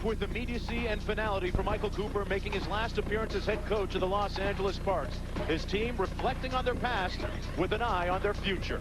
With immediacy and finality for Michael Cooper, making his last appearance as head coach of the Los Angeles Sparks. His team reflecting on their past with an eye on their future.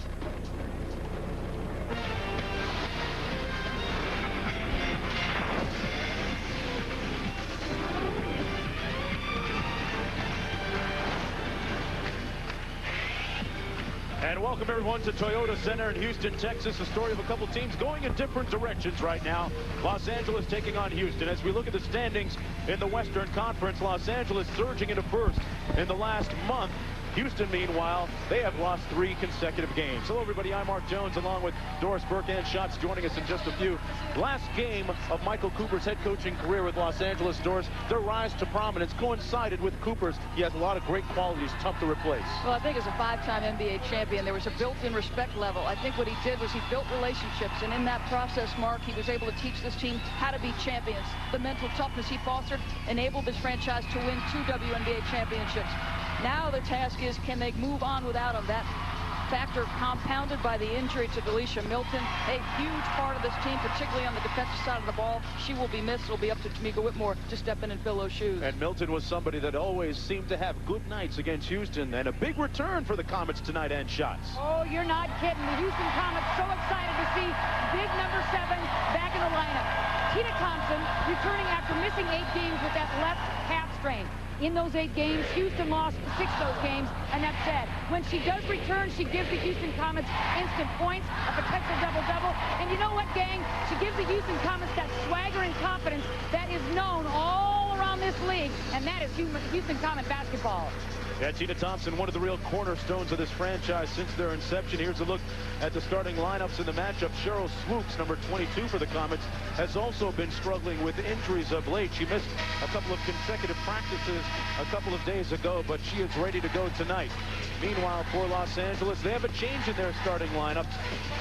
And welcome everyone to Toyota Center in Houston, Texas. A story of a couple teams going in different directions right now. Los Angeles taking on Houston. As we look at the standings in the Western Conference, Los Angeles surging into first in the last month. Houston, meanwhile, they have lost 3 consecutive games. Hello, everybody. I'm Mark Jones, along with Doris Burke and Schatz, joining us in just a few. Last game of Michael Cooper's head coaching career with Los Angeles, Doris, their rise to prominence coincided with Cooper's. He has a lot of great qualities, tough to replace. Well, I think as a 5-time NBA champion, there was a built-in respect level. I think what he did was he built relationships, and in that process, Mark, he was able to teach this team how to be champions. The mental toughness he fostered enabled this franchise to win 2 WNBA championships. Now the task is, can they move on without him? That factor compounded by the injury to Delisha Milton, a huge part of this team, particularly on the defensive side of the ball. She will be missed. It'll be up to Tamika Whitmore to step in and fill those shoes. And Milton was somebody that always seemed to have good nights against Houston, and a big return for the Comets tonight and Schatz. Oh, you're not kidding. The Houston Comets so excited to see big number 7 back in the lineup. Tina Thompson returning after missing 8 games with that left calf strain. In those 8 games, Houston lost 6 of those games, and that's sad. When she does return, she gives the Houston Comets instant points, a potential double-double. And you know what, gang? She gives the Houston Comets that swagger and confidence that is known all around this league, and that is Houston Comet basketball. Yeah, Tina Thompson, one of the real cornerstones of this franchise since their inception. Here's a look at the starting lineups in the matchup. Cheryl Swoops, number 22 for the Comets, has also been struggling with injuries of late. She missed a couple of consecutive practices a couple of days ago, but she is ready to go tonight. Meanwhile, for Los Angeles, they have a change in their starting lineup.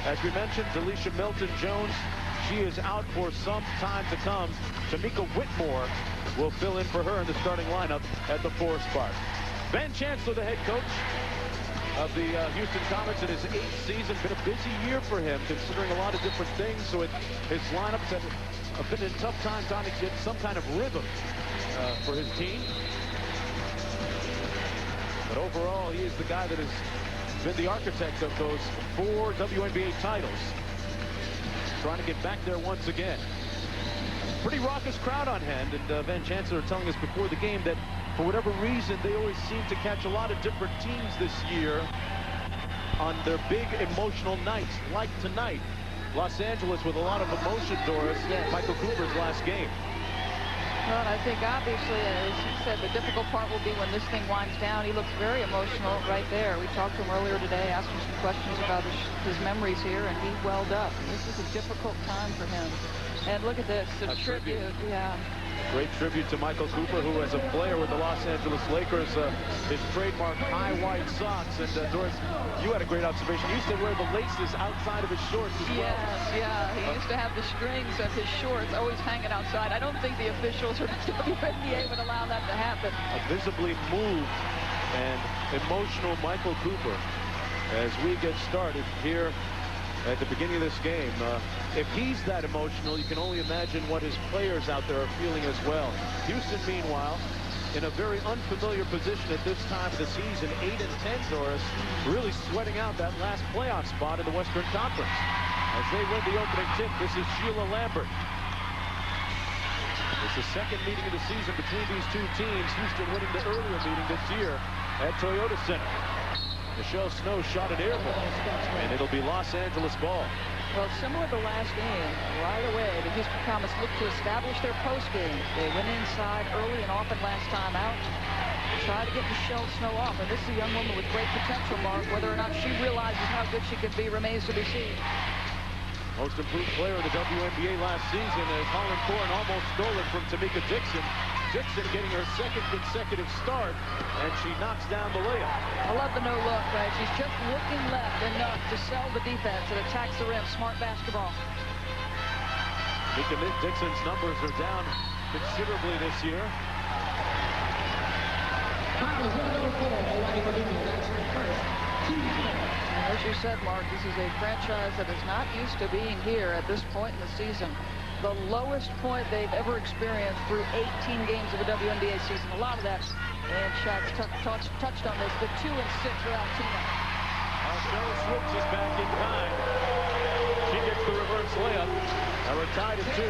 As we mentioned, Delisha Milton-Jones, she is out for some time to come. Tamika Whitmore will fill in for her in the starting lineup at the 4 spot. Ben Chancellor, the head coach of the Houston Comets in his 8th season. Been a busy year for him, considering a lot of different things. So his lineups have been in tough times trying to get some kind of rhythm for his team. But overall, he is the guy that has been the architect of those 4 WNBA titles. Trying to get back there once again. Pretty raucous crowd on hand, and Van Chancellor telling us before the game that for whatever reason, they always seem to catch a lot of different teams this year on their big emotional nights, like tonight. Los Angeles with a lot of emotion, Doris. Yes. Michael Cooper's last game. Well, I think obviously, as you said, the difficult part will be when this thing winds down. He looks very emotional right there. We talked to him earlier today, asked him some questions about his memories here, and he welled up. This is a difficult time for him. And look at this, a tribute. Yeah. Great tribute to Michael Cooper, who as a player with the Los Angeles Lakers, his trademark high white socks. And Doris, you had a great observation. He used to wear the laces outside of his shorts as well. Yes, yeah. He used to have the strings of his shorts always hanging outside. I don't think the officials or the WNBA would allow that to happen. A visibly moved and emotional Michael Cooper as we get started here at the beginning of this game. If he's that emotional, you can only imagine what his players out there are feeling as well. Houston, meanwhile, in a very unfamiliar position at this time of the season, 8-10, Doris, really sweating out that last playoff spot in the Western Conference. As they win the opening tip, this is Sheila Lambert. It's the second meeting of the season between these two teams. Houston winning the earlier meeting this year at Toyota Center. Michelle Snow shot an air ball, and it'll be Los Angeles ball. Well, similar to last game, right away, the Houston Comets look to establish their post game. They went inside early and often last time out. Try to get Michelle Snow off, and this is a young woman with great potential, Mark. Whether or not she realizes how good she can be remains to be seen. Most improved player in the WNBA last season as Holland Corn almost stole it from Tamika Dixon. Dixon getting her 2nd consecutive start, and she knocks down the layup. I love the no look, right? She's just looking left enough to sell the defense and attacks the rim. Smart basketball. Tamika Dixon's numbers are down considerably this year. As you said, Mark, this is a franchise that is not used to being here at this point in the season. the lowest point they've ever experienced through 18 games of a WNBA season. A lot of that, and Shaq's touched on this, the 2 and 6 without Tina. Cheryl Swoops is back in time. She gets the reverse layup. Now we're tied at 2.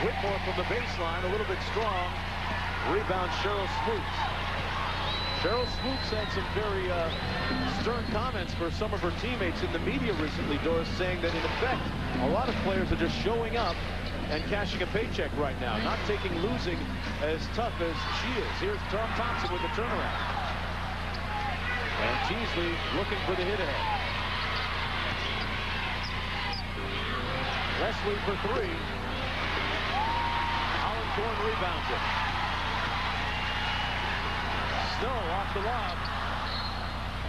Whitmore from the baseline, a little bit strong. Rebound, Cheryl Swoops. Cheryl Swoops had some very stern comments for some of her teammates in the media recently, Doris, saying that in effect, a lot of players are just showing up and cashing a paycheck right now, not taking losing as tough as she is. Here's Tom Thompson with the turnaround. And Teasley looking for the hit ahead. Leslie for 3. Holland Thorne rebounds it. Snow off the lob.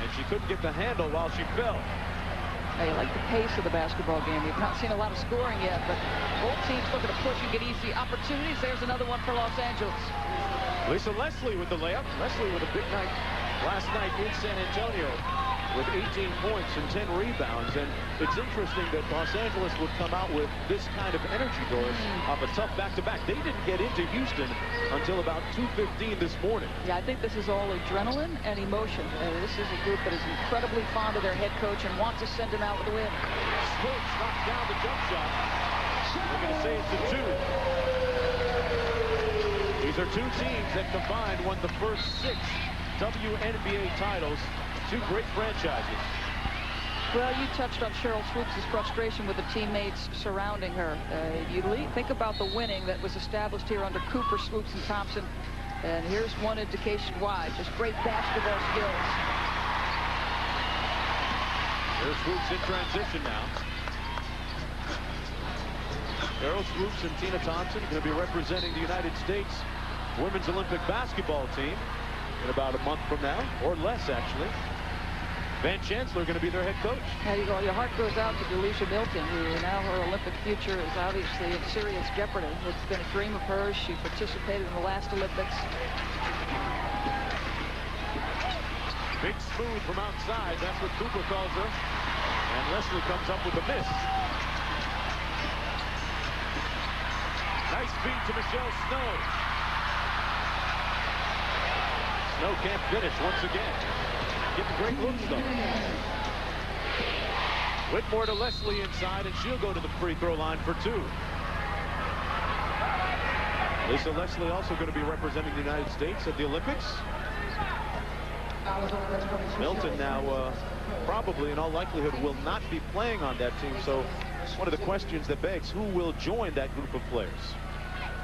And she couldn't get the handle while she fell. Now, you like the pace of the basketball game. You've not seen a lot of scoring yet, but both teams looking to push and get easy opportunities. There's another one for Los Angeles. Lisa Leslie with the layup. Leslie with a big night last night in San Antonio with 18 points and 10 rebounds. And it's interesting that Los Angeles would come out with this kind of energy, Doris, off a tough back-to-back. They didn't get into Houston until about 2:15 this morning. Yeah, I think this is all adrenaline and emotion. This is a group that is incredibly fond of their head coach and wants to send him out with a win. Swoops knocks down the jump shot. We're going to say it's a 2. These are 2 teams that combined won the first 6 WNBA titles. 2 great franchises. Well, you touched on Cheryl Swoops' frustration with the teammates surrounding her. Think about the winning that was established here under Cooper, Swoops, and Thompson. And here's one indication why. Just great basketball skills. There's Swoops in transition now. Cheryl Swoops and Tina Thompson going to be representing the United States Women's Olympic basketball team in about a month from now, or less, actually. Van Chancellor going to be their head coach. Your heart goes out to Delisha Milton, who now her Olympic future is obviously in serious jeopardy. It's been a dream of hers. She participated in the last Olympics. Big smooth from outside. That's what Cooper calls her. And Leslie comes up with a miss. Nice feed to Michelle Snow. Snow can't finish once again. Getting great looks, though. Whitmore to Leslie inside, and she'll go to the free throw line for 2. Lisa Leslie also going to be representing the United States at the Olympics. Milton now probably, in all likelihood, will not be playing on that team. So one of the questions that begs, who will join that group of players?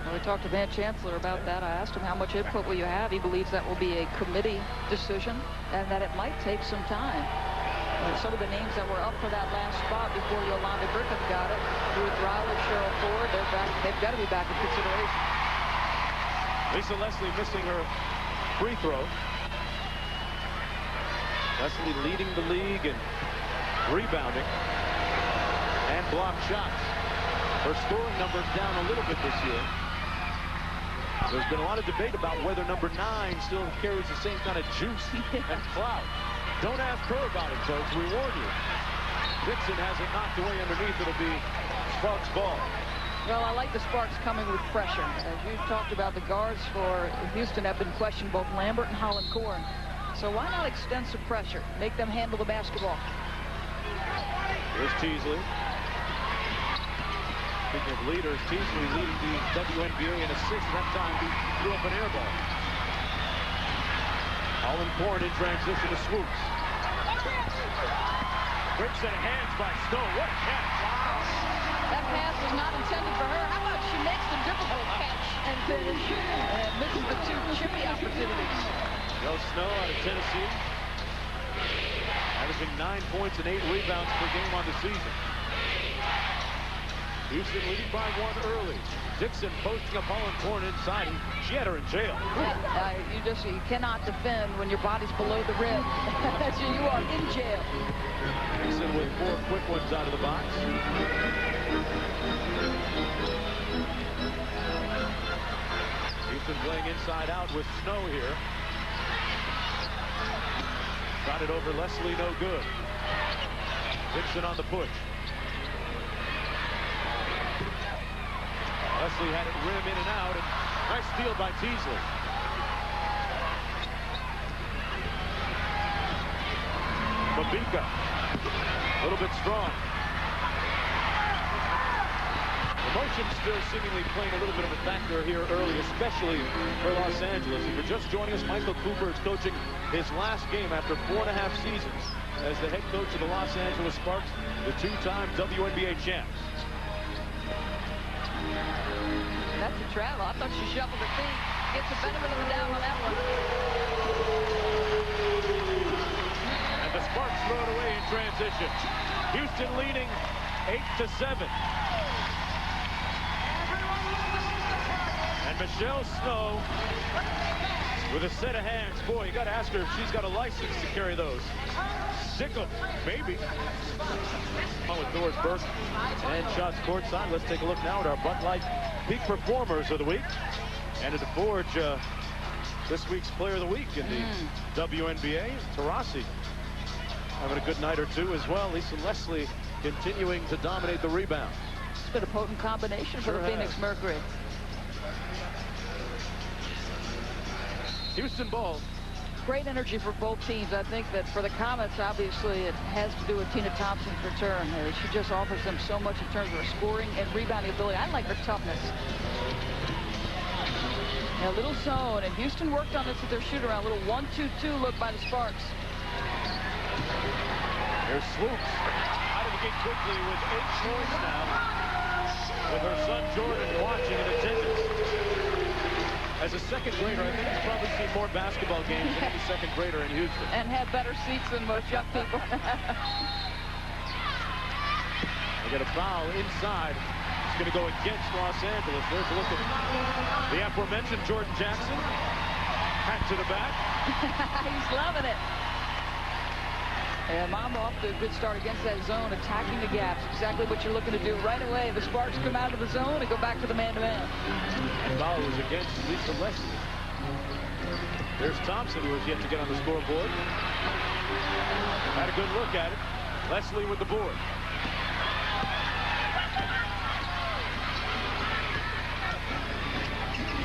Well, we talked to Van Chancellor about that. I asked him how much input will you have. He believes that will be a committee decision and that it might take some time. Some of the names that were up for that last spot before Yolanda Griffith got it, Ruth Riley, Cheryl Ford, they've got to be back in consideration. Lisa Leslie missing her free throw. Leslie leading the league in rebounding and block shots. Her scoring numbers down a little bit this year. There's been a lot of debate about whether number 9 still carries the same kind of juice and clout. Don't ask her about it, folks. We warn you. Dixon has it knocked away underneath. It'll be Sparks' ball. Well, I like the Sparks coming with pressure. As you talked about, the guards for Houston have been questioned, both Lambert and Holland Thorne. So why not extend some pressure? Make them handle the basketball. Here's Teasley. Speaking of leaders, Teasley leading the WNBA in assists. That time he threw up an air ball. Holland Thorne in transition to Swoops. Quick set of hands by Snow. What a catch. Wow. That pass was not intended for her. How about she makes the difficult catch and finish and misses the 2 chippy opportunities. Joe Snow out of Tennessee. Averaging 9 points and 8 rebounds per game on the season. Houston leading by 1 early. Dixon posting up Holland Thorne inside. She had her in jail. You cannot defend when your body's below the rim. You are in jail. Dixon with 4 quick ones out of the box. Houston playing inside out with Snow here. Got it over Leslie, no good. Dixon on the push. Leslie had it rim in and out, and nice steal by Teasley. Mabika, a little bit strong. Emotion still seemingly playing a little bit of a factor here early, especially for Los Angeles. If you're just joining us, Michael Cooper is coaching his last game after 4.5 seasons as the head coach of the Los Angeles Sparks, the two-time WNBA champs. That's a travel. I thought she shuffled her feet. Gets the benefit of the doubt on that one. And the Sparks throw it away in transition. Houston leading 8-7. And Michelle Snow with a set of hands. Boy, you got to ask her if she's got a license to carry those. Sick 'em, maybe. On with Doris Burke and shots courtside. Let's take a look now at our Bud Light Peak Performers of the Week. And at the Forge, this week's Player of the Week in the WNBA, Taurasi. Having a good night or two as well. Lisa Leslie continuing to dominate the rebound. It's been a potent combination for the Phoenix Mercury. Houston ball. Great energy for both teams. I think that for the Comets, obviously, it has to do with Tina Thompson's return. She just offers them so much in terms of her scoring and rebounding ability. I like her toughness. A little zone, and Houston worked on this with their shoot-around. A little 1-2-2 look by the Sparks. Here's Swoops out of the gate quickly with 8 points now, with her son Jordan watching in attendance. As a second grader, I think he's probably seen more basketball games than any second grader in Houston. And have better seats than most young people. They get a foul inside. It's going to go against Los Angeles. There's a look at the aforementioned Jordan Jackson. Hat to the back. He's loving it. And Mamba off to a good start against that zone, attacking the gaps. Exactly what you're looking to do right away. The Sparks come out of the zone and go back to the man-to-man. And foul was against Lisa Leslie. There's Thompson, who has yet to get on the scoreboard. Had a good look at it. Leslie with the board.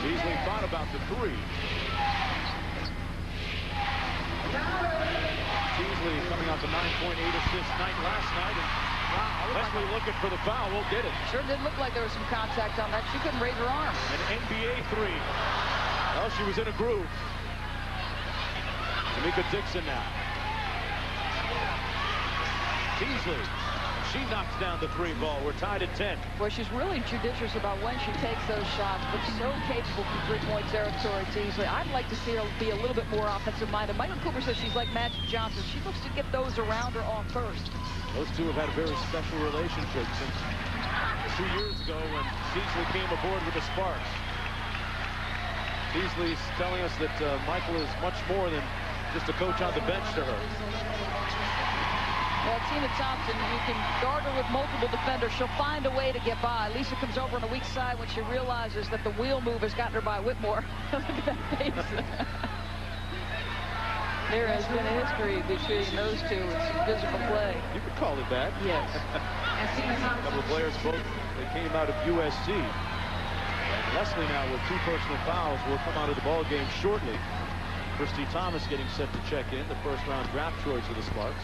Beasley thought about the three. Beasley coming off the 9.8 assist night last night. And wow, Leslie looking for the foul. Won't get it. Sure did look like there was some contact on that. She couldn't raise her arm. An NBA three. Well, she was in a groove. Tamika Dixon now. Beasley. She knocks down the 3 ball. We're tied at 10. Well, she's really judicious about when she takes those shots, but so capable from 3-point territory, Teasley. I'd like to see her be a little bit more offensive-minded. Michael Cooper says she's like Magic Johnson. She looks to get those around her on first. Those two have had a very special relationship since 2 years ago when Teasley came aboard with the Sparks. Teasley's telling us that Michael is much more than just a coach on the bench to her. Well, Tina Thompson, you can guard her with multiple defenders. She'll find a way to get by. Lisa comes over on the weak side when she realizes that the wheel move has gotten her by Whitmore. Look at that face. There has been a history between those two. It's physical play. You could call it that. Yes. A couple of players, both they came out of USC. And Leslie now with 2 personal fouls will come out of the ball game shortly. Christy Thomas getting set to check in, the first-round draft choice of the Sparks.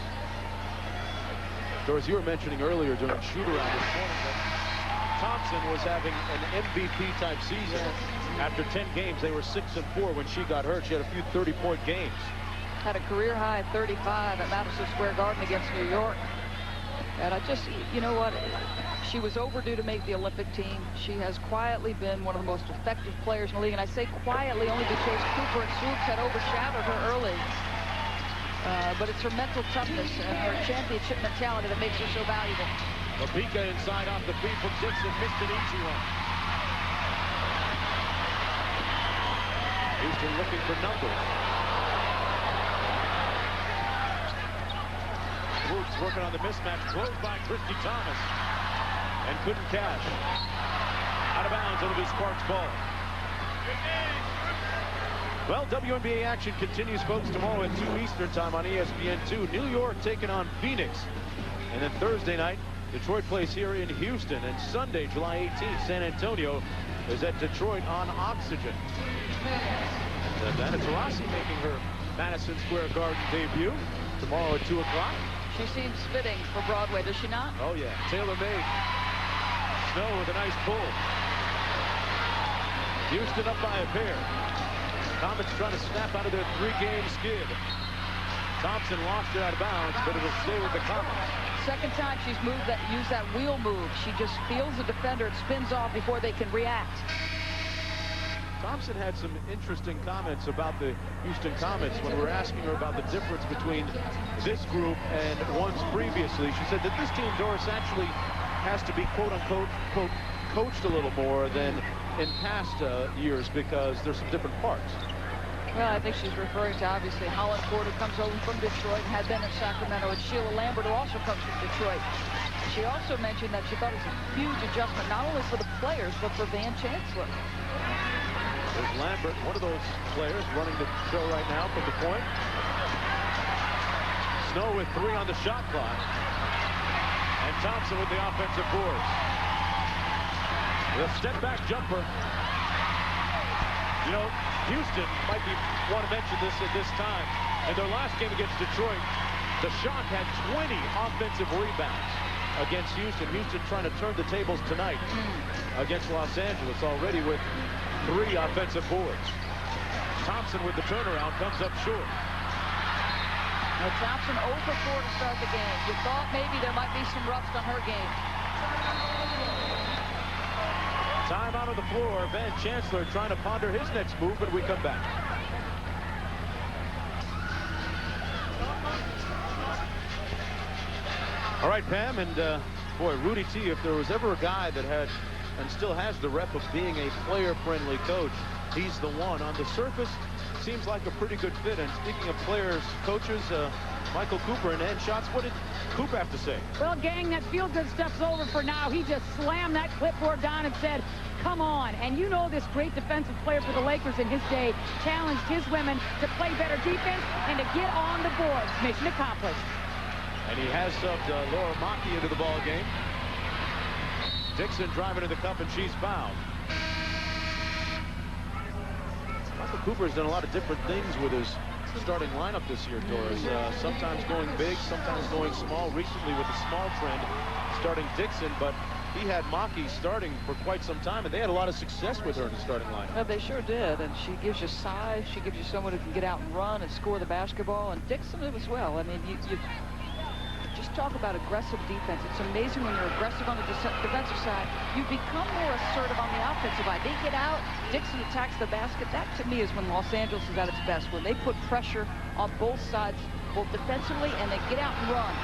So as you were mentioning earlier during shoot-around this morning, that Thompson was having an MVP-type season. After 10 games, they were 6-4 when she got hurt. She had a few 30-point games. Had a career-high 35 at Madison Square Garden against New York. And I just, you know what, she was overdue to make the Olympic team. She has quietly been one of the most effective players in the league. And I say quietly only because Cooper and Swoops had overshadowed her early. But it's her mental toughness and her championship mentality that makes her so valuable. Mabika inside off the feet from Dixon. Missed an easy one. Houston looking for numbers. Swoops working on the mismatch. Closed by Christy Thomas. And couldn't cash. Out of bounds. It'll be Sparks ball. Well, WNBA action continues, folks, tomorrow at 2 Eastern time on ESPN2. New York taking on Phoenix. And then Thursday night, Detroit plays here in Houston, and Sunday, July 18th, San Antonio is at Detroit on oxygen. And Diana Taurasi making her Madison Square Garden debut tomorrow at 2 o'clock. She seems fitting for Broadway, does she not? Oh, yeah. Tailor-made. Snow with a nice pull. Houston up by a pair. Comets trying to snap out of their 3-game skid. Thompson lost it out of bounds, but it'll stay with the Comets. Second time she's used that wheel move. She just feels the defender and spins off before they can react. Thompson had some interesting comments about the Houston Comets when we were asking her about the difference between this group and ones previously. She said that this team, Doris, actually has to be quote-unquote coached a little more than in past years because there's some different parts. Well, I think she's referring to, obviously, Holland Ford, who comes over from Detroit and had been in Sacramento, and Sheila Lambert, who also comes from Detroit. She also mentioned that she thought it was a huge adjustment, not only for the players, but for Van Chancellor. There's Lambert, one of those players running the show right now from the point. Snow with 3 on the shot clock. And Thompson with the offensive boards. The step-back jumper. You know, Houston might want to mention this at this time. In their last game against Detroit, the Shock had 20 offensive rebounds against Houston. Houston trying to turn the tables tonight against Los Angeles, already with 3 offensive boards. Thompson with the turnaround comes up short. Now Thompson 0 for 4 to start the game. You thought maybe there might be some rust on her game. Time out on the floor. Van Chancellor trying to ponder his next move, but we come back. All right, Pam, and boy, Rudy T, if there was ever a guy that had and still has the rep of being a player-friendly coach, he's the one. On the surface, seems like a pretty good fit. And speaking of players, coaches, Michael Cooper and Ann Schatz, what did Cooper have to say? Well, gang, that feel-good stuff's over for now. He just slammed that clipboard down and said, come on. And you know this great defensive player for the Lakers in his day challenged his women to play better defense and to get on the boards. Mission accomplished. And he has subbed Laura Maki into the ball game. Dixon driving to the cup, and she's fouled. Michael Cooper has done a lot of different things with his starting lineup this year, Doris. Sometimes going big, sometimes going small. Recently with the small trend, starting Dixon, but he had Maki starting for quite some time, and they had a lot of success with her in the starting lineup. Well, they sure did, and she gives you size. She gives you someone who can get out and run and score the basketball, and Dixon as well. I mean, you just talk about aggressive defense. It's amazing when you're aggressive on the defensive side, you become more assertive on the offensive side. They get out, Dixon attacks the basket. That, to me, is when Los Angeles is at its best, when they put pressure on both sides, both defensively, and they get out and run.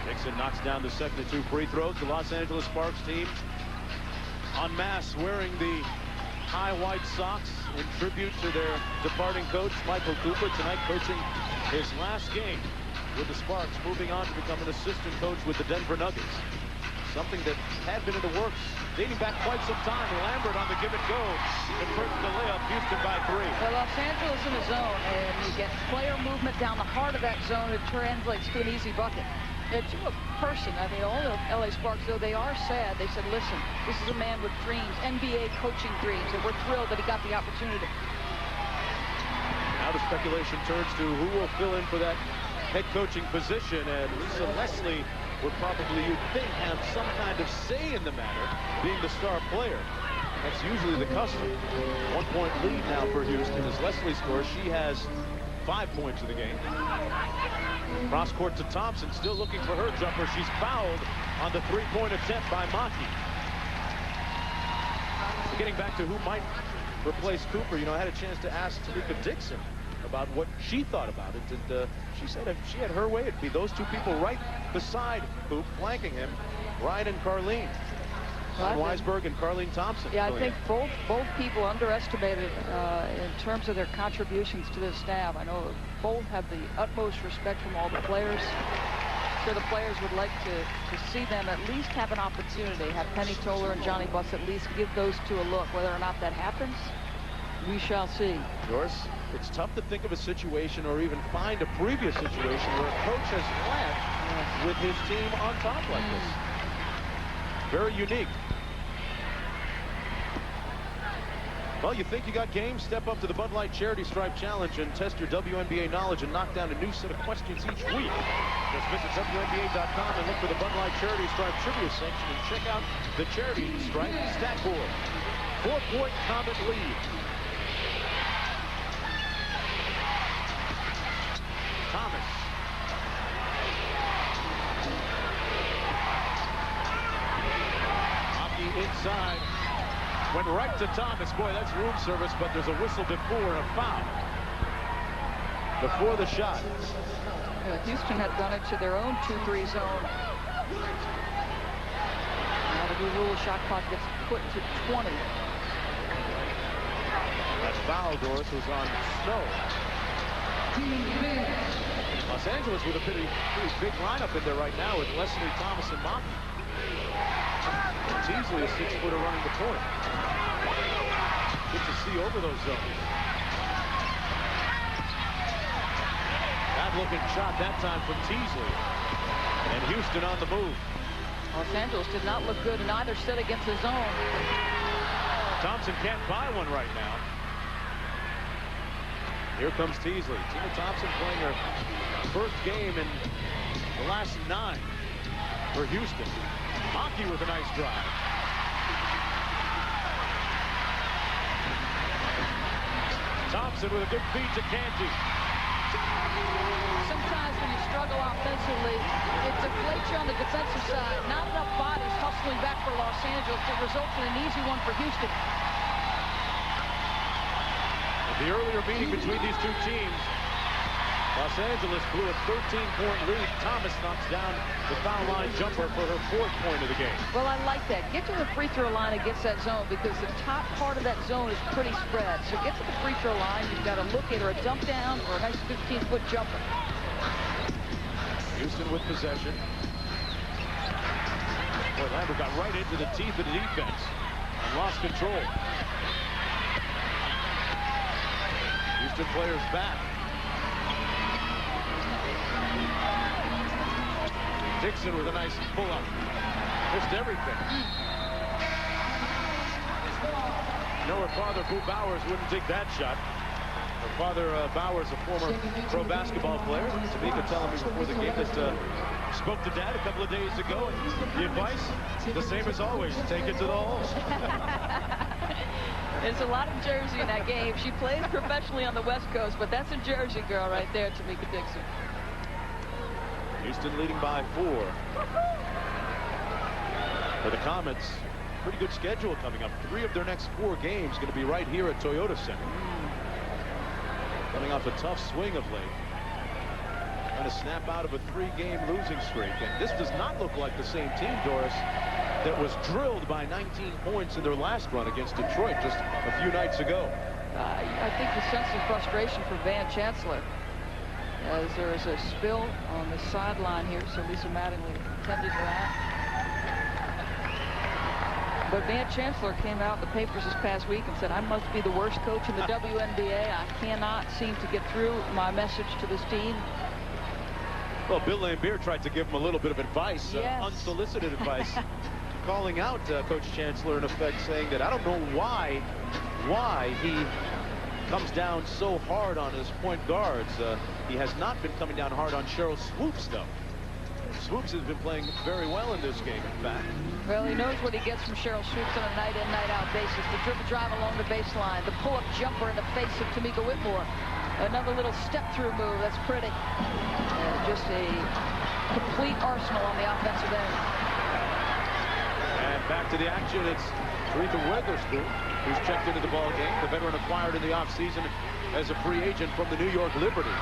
Dixon knocks down the second of 2 free throws. The Los Angeles Sparks team en masse wearing the high white socks in tribute to their departing coach, Michael Cooper, tonight coaching his last game with the Sparks, moving on to become an assistant coach with the Denver Nuggets. Something that had been in the works dating back quite some time. Lambert on the give and go, converts the layup. Houston by 3. Well, Los Angeles in the zone, and you get player movement down the heart of that zone. It translates to an easy bucket. And to a person, I mean, all the LA Sparks, though they are sad, they said, listen, this is a man with dreams, NBA coaching dreams, and we're thrilled that he got the opportunity. Now the speculation turns to who will fill in for that head coaching position, and Lisa Leslie would probably, you'd think, have some kind of say in the matter, being the star player. That's usually the custom. 1-point lead now for Houston as Leslie scores. She has 5 points in the game. Cross court to Thompson, still looking for her jumper. She's fouled on the 3-point attempt by Maki. Getting back to who might replace Cooper, you know, I had a chance to ask Tamika Dixon about what she thought about it, and she said if she had her way, it'd be those 2 people right beside Coop, flanking him, Ryan and Carlene. Weisberg and Carlene Thompson. Yeah, I think both people underestimated in terms of their contributions to this staff. I know both have the utmost respect from all the players. I'm sure the players would like to see them at least have an opportunity, have Penny Toller and Johnny Buss at least give those 2 a look. Whether or not that happens, we shall see. Doris, it's tough to think of a situation or even find a previous situation where a coach has left with his team on top like this. Very unique. Well, you think you got game? Step up to the Bud Light Charity Stripe Challenge and test your WNBA knowledge and knock down a new set of questions each week. Just visit WNBA.com and look for the Bud Light Charity Stripe Trivia section and check out the Charity Stripe stat board. 4-point Comet lead. Thomas. Hockey inside. Went right to Thomas. Boy, that's room service, but there's a whistle before and a foul. Before the shot. Houston had gone into their own 2-3 zone. Now the new rule shot clock gets put to 20. That foul, Doris, was on Snow. Los Angeles with a pretty big lineup in there right now with Leslie, Thomas, and Motley. It's easily a 6-footer running the point. Good to see over those zones. Bad looking shot that time from Teasley. And Houston on the move. Los Angeles did not look good in either set against the zone. Thompson can't buy one right now. Here comes Teasley. Tina Thompson playing her first game in the last 9 for Houston. Hockey with a nice drive. Thompson with a good feed to Canty. Sometimes when you struggle offensively, it deflates you on the defensive side. Not enough bodies hustling back for Los Angeles to result in an easy one for Houston. In the earlier meeting between these two teams, Los Angeles blew a 13-point lead. Thomas knocks down the foul line jumper for her 4th point of the game. Well, I like that. Get to the free throw line against that zone because the top part of that zone is pretty spread. So get to the free throw line. You've got to look either a dump down or a nice 15-foot jumper. Houston with possession. Boy, Lambert got right into the teeth of the defense and lost control. Houston players back. Dixon with a nice pull-up. Missed everything. You know, her father, Boo Bowers, wouldn't take that shot. Her father, Bowers, a former pro basketball player. Tamika telling me before the game that spoke to Dad a couple of days ago. The advice, the same as always, take it to the hole. There's a lot of Jersey in that game. She plays professionally on the West Coast, but that's a Jersey girl right there, Tamika Dixon. Houston leading by 4. For the Comets, pretty good schedule coming up. 3 of their next 4 games going to be right here at Toyota Center. Coming off a tough swing of late. Trying to snap out of a 3-game losing streak. And this does not look like the same team, Doris, that was drilled by 19 points in their last run against Detroit just a few nights ago. I think the sense of frustration for Van Chancellor as there is a spill on the sideline here, so Lisa Mattingly tended to that. But Van Chancellor came out in the papers this past week and said, I must be the worst coach in the WNBA. I cannot seem to get through my message to this team. Well, Bill Laimbeer tried to give him a little bit of advice, yes. Unsolicited advice, calling out Coach Chancellor, in effect, saying that I don't know why he comes down so hard on his point guards. He has not been coming down hard on Cheryl Swoops, though. Swoops has been playing very well in this game, in fact. Well, he knows what he gets from Cheryl Swoops on a night-in, night-out basis. The dribble drive along the baseline, the pull-up jumper in the face of Tamika Whitmore. Another little step-through move. That's pretty. Just a complete arsenal on the offensive end. And back to the action. It's Aretha Weatherspoon, who's checked into the ball game. The veteran acquired in the offseason as a free agent from the New York Liberty.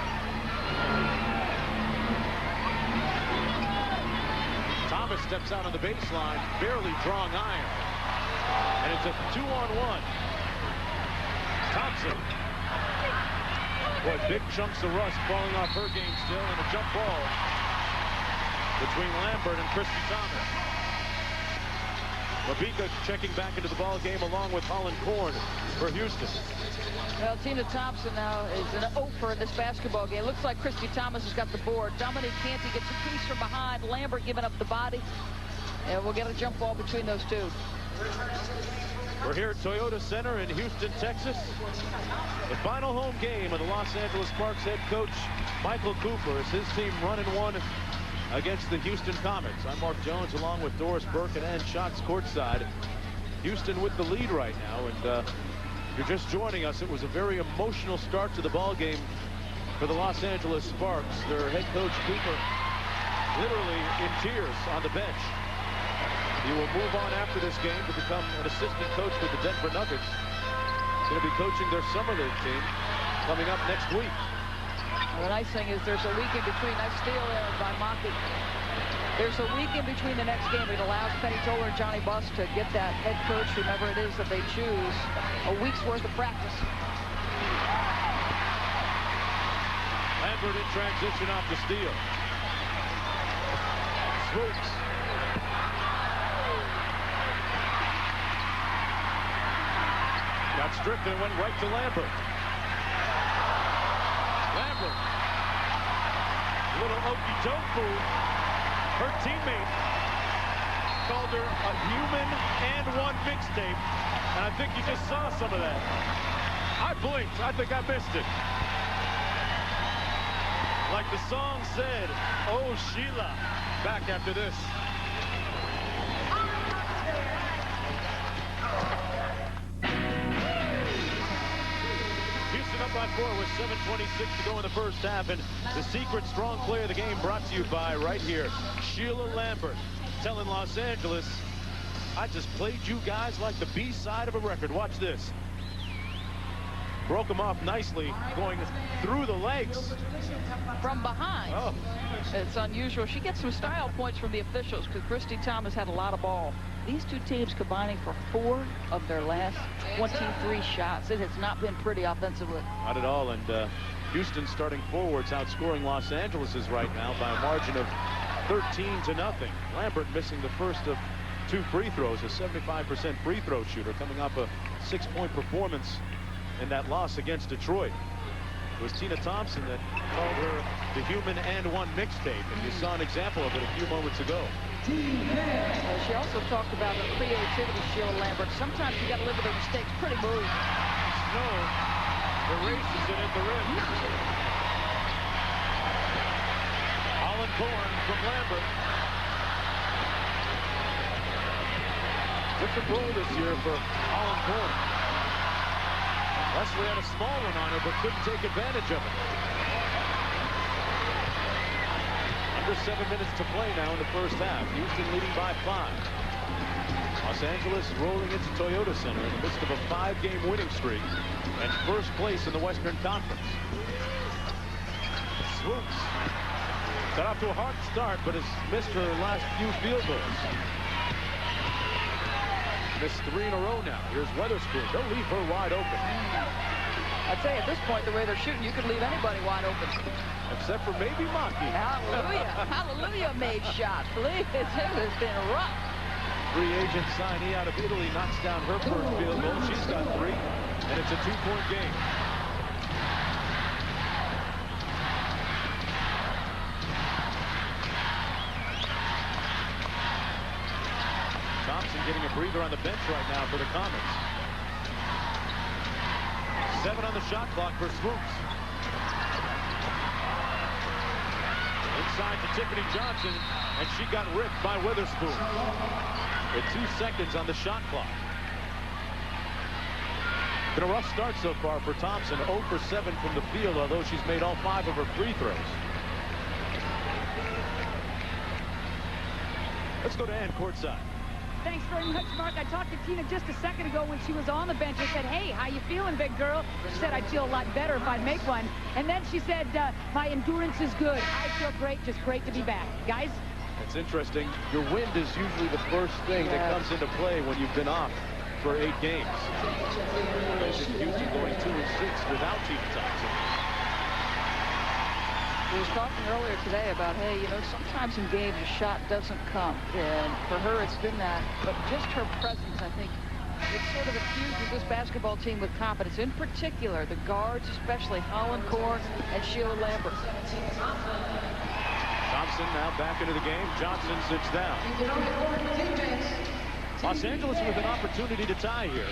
Thomas steps out on the baseline, barely drawing iron. And it's a 2-on-1. Thompson. Boy, big chunks of rust falling off her game still, and a jump ball between Lambert and Christy Thomas. Mabika checking back into the ball game along with Holland Korn for Houston. Well, Tina Thompson now is an over in this basketball game. Looks like Christy Thomas has got the board. Dominique Canty gets a piece from behind. Lambert giving up the body. And we'll get a jump ball between those two. We're here at Toyota Center in Houston, Texas. The final home game of the Los Angeles Sparks head coach Michael Cooper as his team run and won against the Houston Comets. I'm Mark Jones along with Doris Burke and Ann Schatz courtside. Houston with the lead right now, and if you're just joining us, it was a very emotional start to the ball game for the Los Angeles Sparks. Their head coach Cooper literally in tears on the bench. He will move on after this game to become an assistant coach with the Denver Nuggets. He's going to be coaching their summer league team coming up next week. Well, the nice thing is there's a week in between. Nice steal there by Maki. There's a week in between the next game. It allows Penny Toller and Johnny Buss to get that head coach, whomever it is that they choose, a week's worth of practice. Lambert in transition off the steal. Swoops. Got stripped and went right to Lambert. Lambert. Little okey-doke move. Her teammate called her a human and one mixtape. And I think you just saw some of that. I blinked. I think I missed it. Like the song said, oh, Sheila. Back after this. Up by 4 with 7:26 to go in the first half, and the secret strong play of the game brought to you by right here Sheila Lambert, telling Los Angeles, I just played you guys like the B-side of a record. Watch this. Broke him off nicely, going through the legs From behind. Oh, It's unusual. She gets some style points from the officials because Christy Thomas had a lot of ball. These two teams combining for 4 of their last 23 shots. It has not been pretty offensively. not at all. And Houston starting forwards outscoring Los Angeles's right now by a margin of 13-0. Lambert missing the first of 2 free throws, a 75% free throw shooter, coming off a 6-point performance in that loss against Detroit. It was Tina Thompson that called her the human and one mixtape, and you saw an example of it a few moments ago. She also talked about her creativity, Sheila Lambert. Sometimes you got to live with her mistakes. Pretty move. Snow erases it at the rim. Holland Korn from Lambert. Different role this year for Holland Korn. Leslie had a small one on her, but couldn't take advantage of it. Under 7 minutes to play now in the first half. Houston leading by 5. Los Angeles rolling into Toyota Center in the midst of a 5-game winning streak and first place in the Western Conference. Swoops. Got off to a hard start, but has missed her last few field goals. Missed 3 in a row now. Here's Weatherspoon. Don't leave her wide open. I'd say at this point, the way they're shooting, you could leave anybody wide open. Except for maybe Maki. Hallelujah. Hallelujah made shot. Please. It has been rough. Free agent signee out of Italy knocks down her first field goal. She's got 3, and it's a 2-point game. Thompson getting a breather on the bench right now for the Comets. 7 on the shot clock for Swoops. Inside to Tiffany Johnson, and she got ripped by Weatherspoon. With 2 seconds on the shot clock. Been a rough start so far for Thompson. 0 for 7 from the field, although she's made all 5 of her free throws. Let's go to Ann courtside. Thanks very much, Mark. I talked to Tina just a second ago when she was on the bench. I said, hey, how you feeling, big girl? She said, I'd feel a lot better if I'd make one. And then she said, my endurance is good. I feel great, just great to be back. Guys? It's interesting. Your wind is usually the first thing that comes into play when you've been off for 8 games. Houston going 2-6 without Tina Thompson. We was talking earlier today about, hey, you know, sometimes in games a shot doesn't come. And for her, it's been that. But just her presence, I think, it sort of infuses this basketball team with confidence. In particular, the guards, especially Holland Korn and Sheila Lambert. Thompson now back into the game. Johnson sits down. Los Angeles with an opportunity to tie here.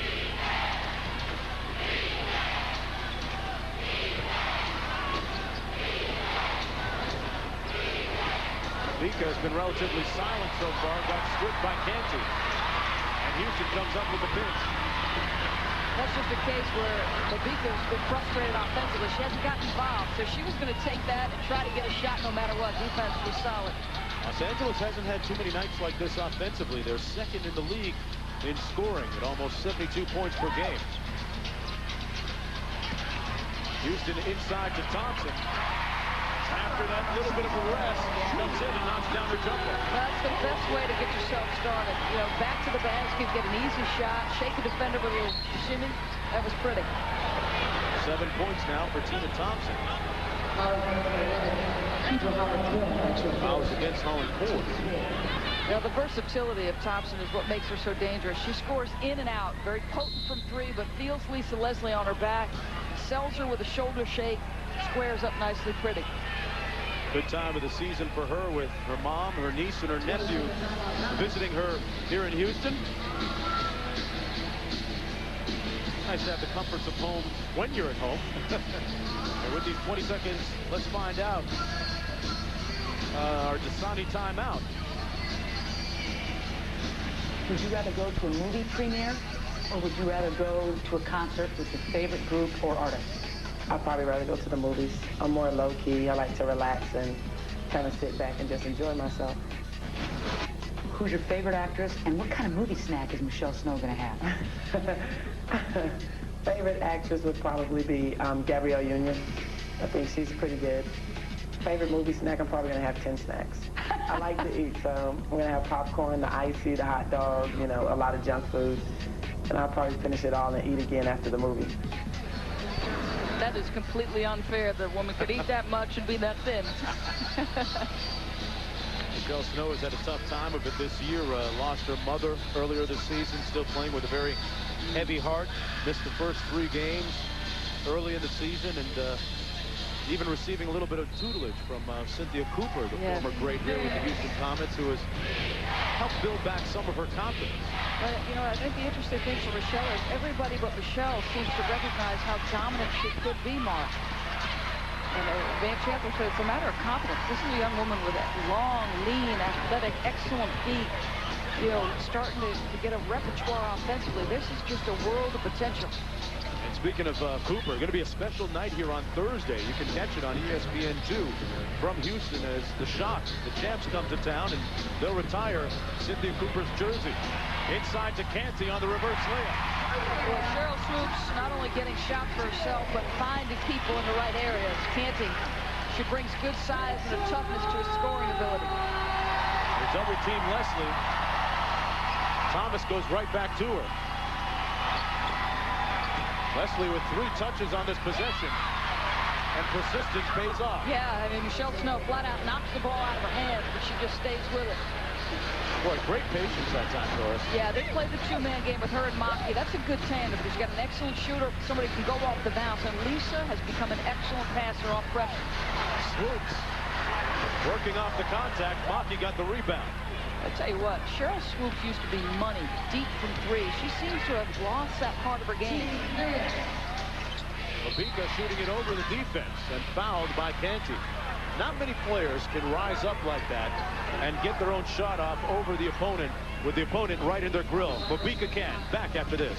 Vika has been relatively silent so far. Got stripped by Canty. And Houston comes up with the pinch. That's just a case where Mabika's been frustrated offensively. She hasn't gotten involved, so she was going to take that and try to get a shot no matter what. Defense was solid. Los Angeles hasn't had too many nights like this offensively. They're second in the league in scoring at almost 72 points per game. Houston inside to Thompson. After that little bit of a rest, comes in and knocks down her jumper. That's the best way to get yourself started. You know, back to the basket, get an easy shot, shake the defender with a little shimmy. That was pretty. 7 points now for Tina Thompson. Fouls against Holland Korn. Now, the versatility of Thompson is what makes her so dangerous. She scores in and out, very potent from three, but feels Lisa Leslie on her back, sells her with a shoulder shake, squares up nicely pretty. Good time of the season for her with her mom, her niece, and her nephew visiting her here in Houston. Nice to have the comforts of home when you're at home. And with these 20 seconds, let's find out our Dasani timeout. Would you rather go to a movie premiere, or would you rather go to a concert with your favorite group or artist? I'd probably rather go to the movies. I'm more low-key. I like to relax and kind of sit back and just enjoy myself. Who's your favorite actress, and what kind of movie snack is Michelle Snow going to have? Favorite actress would probably be Gabrielle Union. I think she's pretty good. Favorite movie snack, I'm probably going to have 10 snacks. I like to eat, so I'm going to have popcorn, the icy, the hot dog, you know, a lot of junk food. And I'll probably finish it all and eat again after the movie. That is completely unfair. The woman could eat that much and be that thin. Michelle Snow has had a tough time of it this year. Lost her mother earlier this season, still playing with a very heavy heart. Missed the first 3 games early in the season, and even receiving a little bit of tutelage from Cynthia Cooper, the former great here with the Houston Comets, who has helped build back some of her confidence. But, you know, I think the interesting thing for Michelle is everybody but Michelle seems to recognize how dominant she could be, Mark. And Van Chancellor said it's a matter of confidence. This is a young woman with long, lean, athletic, excellent feet. You know, starting to get a repertoire offensively. This is just a world of potential. And speaking of Cooper, going to be a special night here on Thursday. You can catch it on ESPN2 from Houston as the Shock, the champs, come to town, and they'll retire Cynthia Cooper's jersey. Inside to Canty on the reverse layup. Well, Cheryl Swoops not only getting shots for herself, but finding people in the right areas. Canty, she brings good size and a toughness to her scoring ability. It's double team Leslie. Thomas goes right back to her. Leslie with 3 touches on this possession. And persistence pays off. Yeah, I mean, Michelle Snow flat out knocks the ball out of her hands, but she just stays with it. Boy, great patience that time, Doris. Yeah, they played the 2-man game with her and Maki. That's a good tandem because you got an excellent shooter, somebody can go off the bounce, and Lisa has become an excellent passer off pressure. Swoops. Working off the contact, Maki got the rebound. I tell you what, Cheryl Swoops used to be money, deep from 3. She seems to have lost that part of her game. Mabika shooting it over the defense and fouled by Canty. Not many players can rise up like that and get their own shot off over the opponent with the opponent right in their grill. Mabika can. Back after this.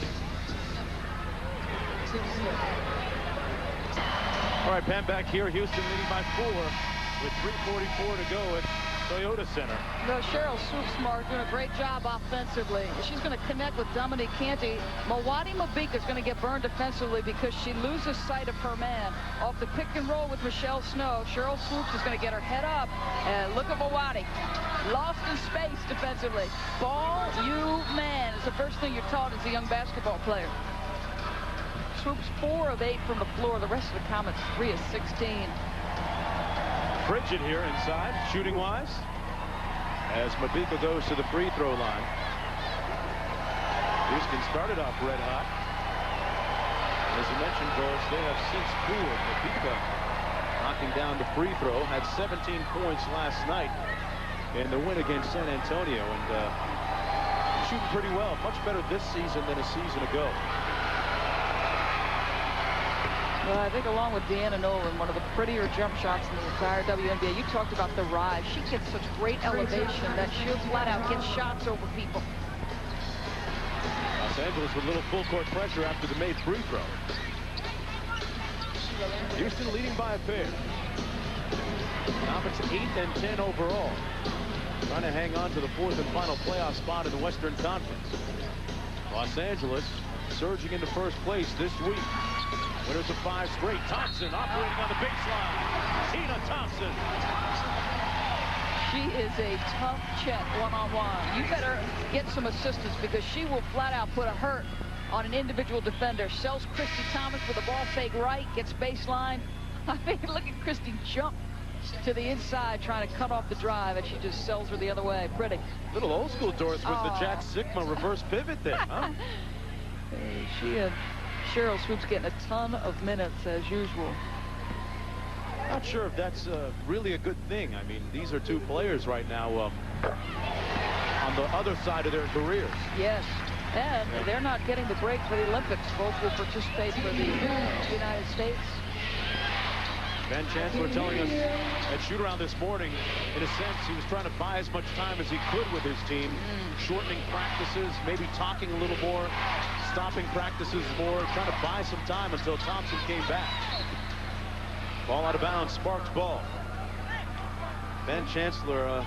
All right, Pam, back here. Houston leading by 4 with 3:44 to go at Toyota Center. No, Cheryl Swoops doing a great job offensively. She's going to connect with Dominique Canty. Mawadi Mabika is going to get burned defensively because she loses sight of her man. Off the pick and roll with Michelle Snow, Cheryl Swoops is going to get her head up. And look at Mawadi. Lost in space defensively. Ball, you, man. It's the first thing you're taught as a young basketball player. Swoops 4 of 8 from the floor. The rest of the Comets 3 of 16. frigid here inside, shooting-wise, as Mabika goes to the free throw line. Houston started off red hot. As you mentioned, Doris, they have since cooled. Mabika knocking down the free throw, had 17 points last night in the win against San Antonio, and shooting pretty well. Much better this season than a season ago. Well, I think along with Deanna Nolan, one of the prettier jump shots in the entire WNBA. You talked about the rise. She gets such great elevation that she'll flat out get shots over people. Los Angeles with a little full court pressure after the made free throw. Houston leading by a pair. Comets 8 and 10 overall. Trying to hang on to the 4th and final playoff spot in the Western Conference. Los Angeles surging into first place this week. Winners of 5 straight. Thompson operating on the baseline. Tina Thompson. She is a tough check one-on-one. You better get some assistance because she will flat out put a hurt on an individual defender. Sells Christy Thomas with a ball fake right, gets baseline. I mean, look at Christy jump to the inside trying to cut off the drive, and she just sells her the other way. Pretty. Little old school, Doris, with the Jack Sigma reverse pivot there, huh? Cheryl Swoop's getting a ton of minutes as usual. Not sure if that's really a good thing. I mean, these are two players right now on the other side of their careers. Yes, and they're not getting the break for the Olympics. Both will participate for the United States. Ben Chancellor telling us at shoot-around this morning, in a sense, he was trying to buy as much time as he could with his team, shortening practices, maybe talking a little more, stopping practices more, trying to buy some time until Thompson came back. Ball out of bounds, Sparks ball. Ben Chancellor,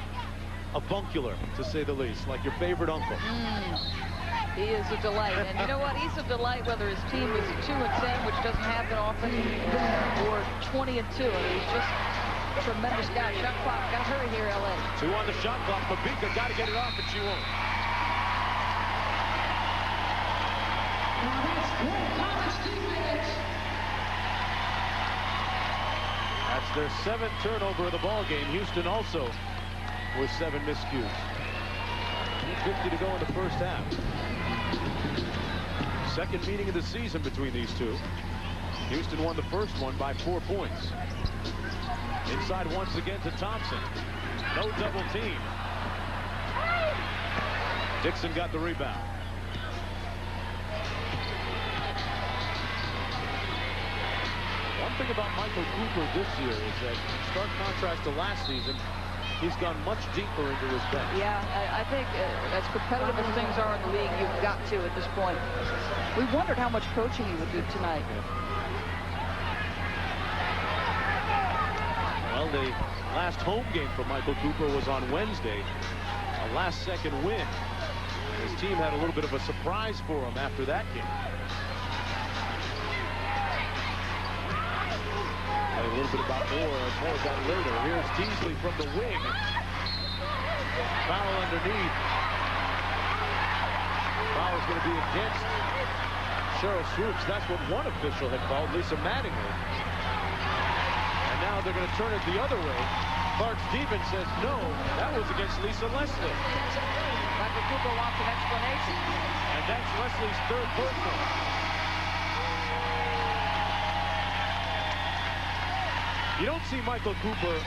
avuncular, to say the least, like your favorite uncle. He is a delight, and you know what? He's a delight whether his team is 2-10, which doesn't happen often, or 20-2. I mean, he's just a tremendous guy. Shot clock, got to hurry here, LA. 2 on the shot clock. Mabika got to get it off, but she won't. That's their 7th turnover of the ball game. Houston also with 7 miscues. 2:50 to go in the first half. Second meeting of the season between these two. Houston won the first one by 4 points. Inside once again to Thompson. No double team. Dixon got the rebound. One thing about Michael Cooper this year is that, in stark contrast to last season, he's gone much deeper into his bench. Yeah, I think as competitive as things are in the league, you've got to at this point. We wondered how much coaching he would do tonight. Well, the last home game for Michael Cooper was on Wednesday. A last-second win. His team had a little bit of a surprise for him after that game. A little bit about more of that later. Here's Teasley from the wing. Foul underneath. Foul is going to be against Cheryl Swoops. That's what one official had called, Lisa Mattingly. And now they're going to turn it the other way. Clark Stevens says no, that was against Lisa Leslie. Michael Cooper wants an explanation. And that's Leslie's 3rd personal. You don't see Michael Cooper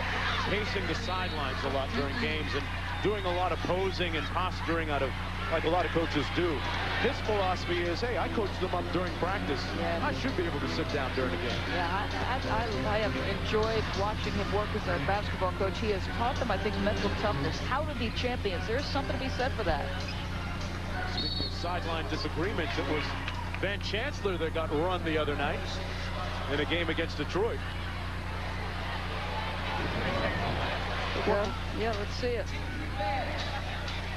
pacing the sidelines a lot during games and doing a lot of posing and posturing out of like a lot of coaches do. His philosophy is, hey, I coach them up during practice. Yeah. I should be able to sit down during a game. Yeah, I have enjoyed watching him work as a basketball coach. He has taught them, I think, mental toughness, how to be champions. There's something to be said for that. Speaking of sideline disagreements, it was Ben Chancellor that got run the other night in a game against Detroit. Well, yeah, let's see it.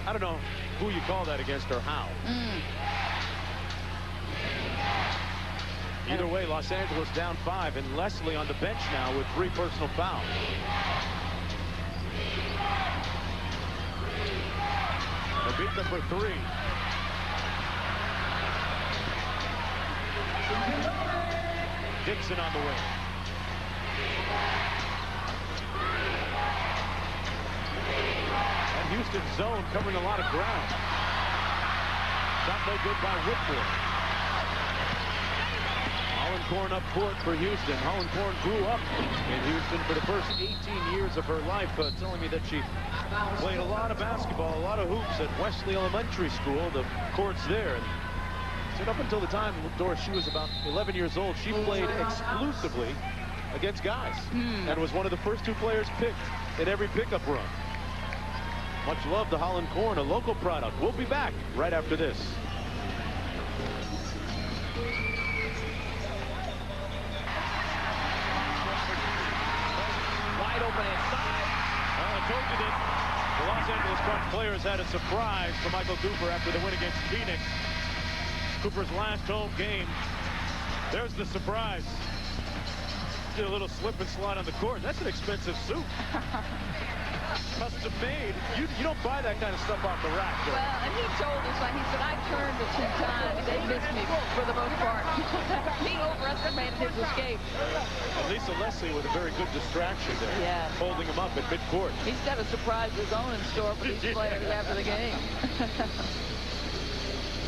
I don't know who you call that against or how. Either way, Los Angeles down 5, and Leslie on the bench now with 3 personal fouls. They beat them for 3. Dixon on the wing. Houston's zone, covering a lot of ground. Shot no good by Whitmore. Hollenkorn up court for Houston. Hollenkorn grew up in Houston for the first 18 years of her life, telling me that she played a lot of basketball, a lot of hoops at Wesley Elementary School, the courts there. And said up until the time, Doris, she was about 11 years old, she played exclusively against guys and was one of the first 2 players picked in every pickup run. Much love to Hollenkorn, a local product. We'll be back right after this. Wide open inside. Well, I told you that the Los Angeles Sparks players had a surprise for Michael Cooper after the win against Phoenix. Cooper's last home game. There's the surprise. Did a little slip and slide on the court. That's an expensive suit. Custom made. You don't buy that kind of stuff off the rack. Well, and he told us, he said, I turned it 2 times. They missed me for the most part. He overestimated his escape. And Lisa Leslie with a very good distraction there. Yeah. Holding him up at midcourt. He's got a surprise of his own in store for these players after the game.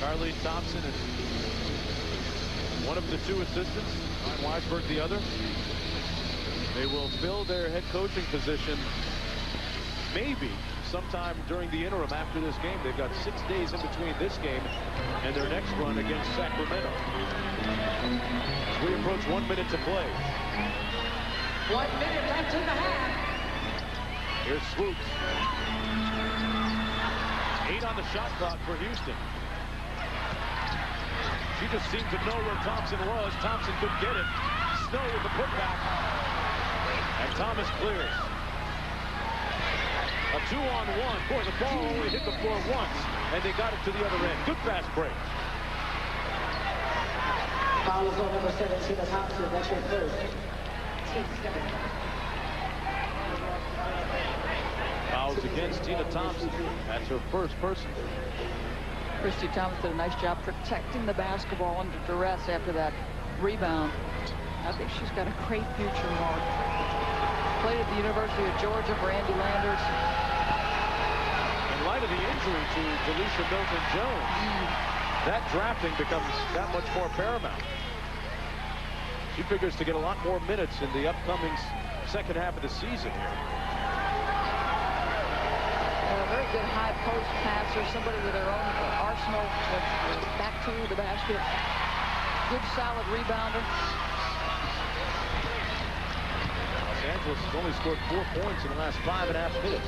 Carleen Thompson and one of the 2 assistants, Ryan Weisberg the other. They will fill their head coaching position maybe sometime during the interim after this game. They've got 6 days in between this game and their next run against Sacramento. As we approach 1 minute to play. 1 minute left in the half. Here's Swoops. 8 on the shot clock for Houston. She just seemed to know where Thompson was. Thompson could get it. Snow with the putback. And Thomas clears. A 2-on-1. Boy, the ball only hit the floor once, and they got it to the other end. Good fast break. Foul is on number 17, Thompson. That's your first. Fouls against Tina Thompson. That's her first person. Christy Thomas did a nice job protecting the basketball under duress after that rebound. I think she's got a great future, Mark. Played at the University of Georgia for Andy Landers. In light of the injury to Delisha Milton-Jones, that drafting becomes that much more paramount. She figures to get a lot more minutes in the upcoming second half of the season here. A very good high post passer, somebody with their own arsenal back to the basket. Good solid rebounder. Los Angeles has only scored 4 points in the last 5.5 minutes.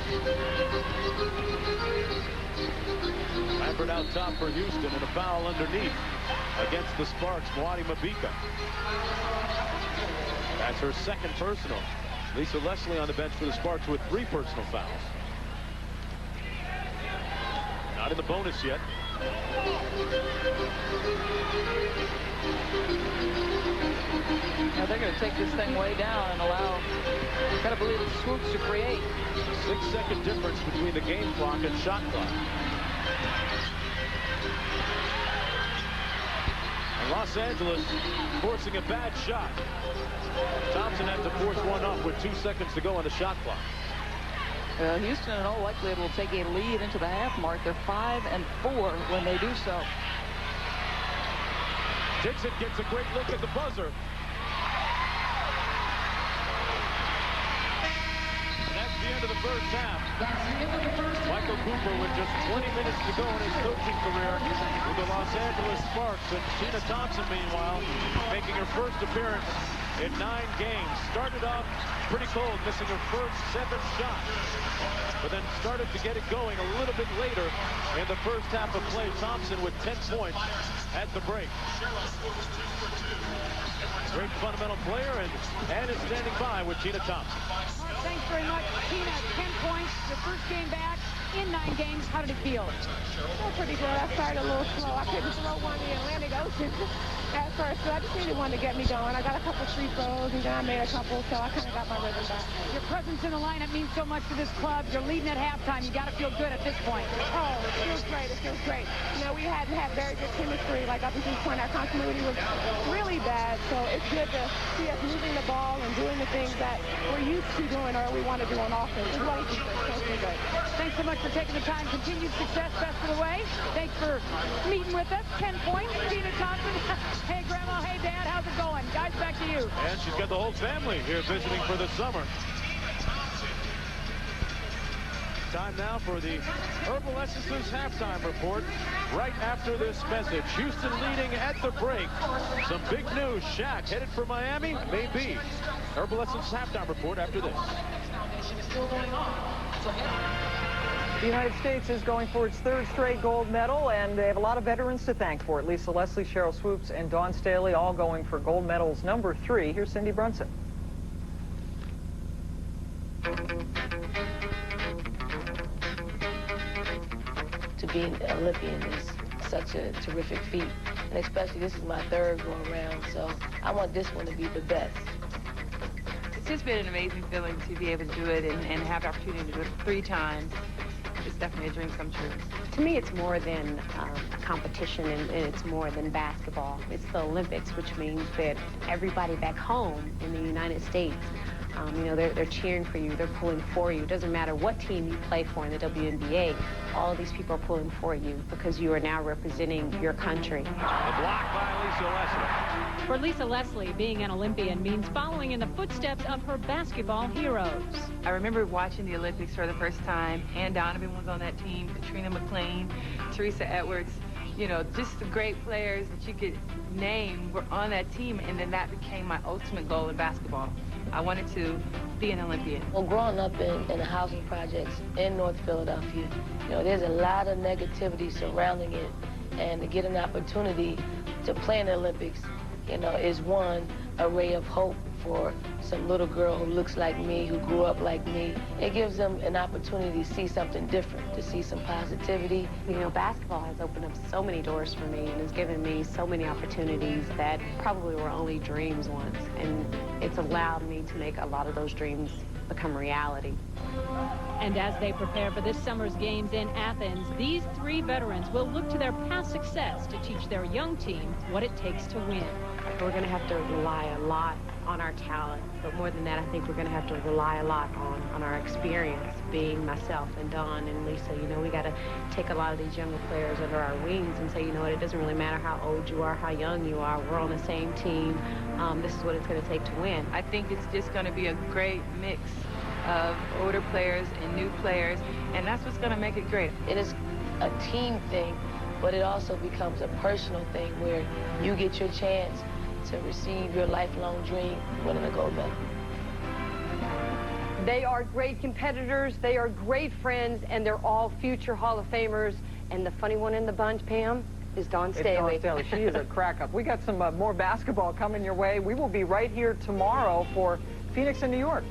Lambert out top for Houston, and a foul underneath against the Sparks. Mwati Mabika. That's her second personal. Lisa Leslie on the bench for the Sparks with 3 personal fouls. Not in the bonus yet. Now they're going to take this thing way down and allow, gotta believe it's Swoops to create. 6-second difference between the game clock and shot clock. And Los Angeles forcing a bad shot. Thompson had to force one up with 2 seconds to go on the shot clock. Houston in all likelihood will take a lead into the half mark. They're 5-4 when they do so. Dixon gets a great look at the buzzer. And that's the end of the first half. Michael Cooper with just 20 minutes to go in his coaching career with the Los Angeles Sparks. And Tina Thompson, meanwhile, making her first appearance in 9 games. Started off pretty cold, missing her first 7 shots, but then started to get it going a little bit later in the first half of play. Thompson with 10 points at the break. Great fundamental player, and Ann is standing by with Tina Thompson. Thanks very much, Tina. 10 points, your first game back in 9 games. How did it feel? Well, pretty good. I started a little slow. I couldn't throw one in the Atlantic Ocean. at first, but I just needed one to get me going. I got a couple free throws, and then I made a couple, so I kind of got my rhythm back. Your presence in the lineup means so much to this club. You're leading at halftime. You got to feel good at this point. Oh, it feels great. It feels great. You know, we hadn't had very good chemistry. Like, up until this point, our continuity was really bad, so it's good to see us moving the ball and doing the things that we're used to doing or we want to do on offense. It's really good. Thanks so much for taking the time. Continued success, best of the way. Thanks for meeting with us. 10 points. Tina Thompson. Hey, Grandma. Hey, Dad. How's it going? Guys, back to you. And she's got the whole family here visiting for the summer. Time now for the Herbal Essences halftime report. Right after this message, Houston leading at the break. Some big news. Shaq headed for Miami? Maybe. Herbal Essences halftime report after this. The United States is going for its third straight gold medal, and they have a lot of veterans to thank for it. Lisa Leslie, Cheryl Swoops, and Dawn Staley all going for gold medals number 3. Here's Cindy Brunson. To be an Olympian is such a terrific feat, and especially this is my third go around, so I want this one to be the best. It's just been an amazing feeling to be able to do it and have the opportunity to do it 3 times. It's definitely a dream come true. To me, it's more than a competition, and it's more than basketball. It's the Olympics, which means that everybody back home in the United States, you know, they're cheering for you, they're pulling for you. It doesn't matter what team you play for in the WNBA, all of these people are pulling for you because you are now representing your country. The block by Lisa Leslie. For Lisa Leslie, being an Olympian means following in the footsteps of her basketball heroes. I remember watching the Olympics for the first time. Ann Donovan was on that team, Katrina McLean, Teresa Edwards. You know, just the great players that you could name were on that team, and then that became my ultimate goal in basketball. I wanted to be an Olympian. Well, growing up in the housing projects in North Philadelphia, you know, there's a lot of negativity surrounding it, and to get an opportunity to play in the Olympics, you know, is a ray of hope for some little girl who looks like me, who grew up like me. It gives them an opportunity to see something different, to see some positivity. You know, basketball has opened up so many doors for me and has given me so many opportunities that probably were only dreams once. And it's allowed me to make a lot of those dreams become reality. And as they prepare for this summer's games in Athens, these 3 veterans will look to their past success to teach their young team what it takes to win. We're going to have to rely a lot on our talent, but more than that, I think we're going to have to rely a lot on our experience, being myself and Dawn and Lisa. You know, we got to take a lot of these younger players under our wings and say, you know what, it doesn't really matter how old you are, how young you are, we're on the same team. This is what it's going to take to win. I think it's just going to be a great mix of older players and new players, and that's what's going to make it great. It is a team thing, but it also becomes a personal thing where you get your chance to receive your lifelong dream, winning a gold medal. They are great competitors, they are great friends, and they're all future Hall of Famers. And the funny one in the bunch, Pam, is Dawn Staley. Dawn Staley. She is a crack-up. We got some more basketball coming your way. We will be right here tomorrow for Phoenix and New York.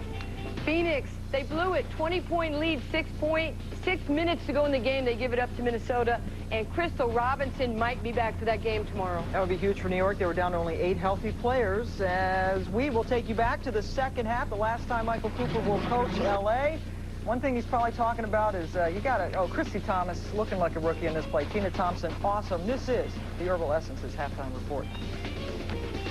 Phoenix, they blew it. 20-point lead, 6 minutes to go in the game. They give it up to Minnesota. And Crystal Robinson might be back for that game tomorrow. That would be huge for New York. They were down to only 8 healthy players. As we will take you back to the second half, the last time Michael Cooper will coach L.A. One thing he's probably talking about is Christy Thomas looking like a rookie in this play. Tina Thompson, awesome. This is the Herbal Essences halftime report.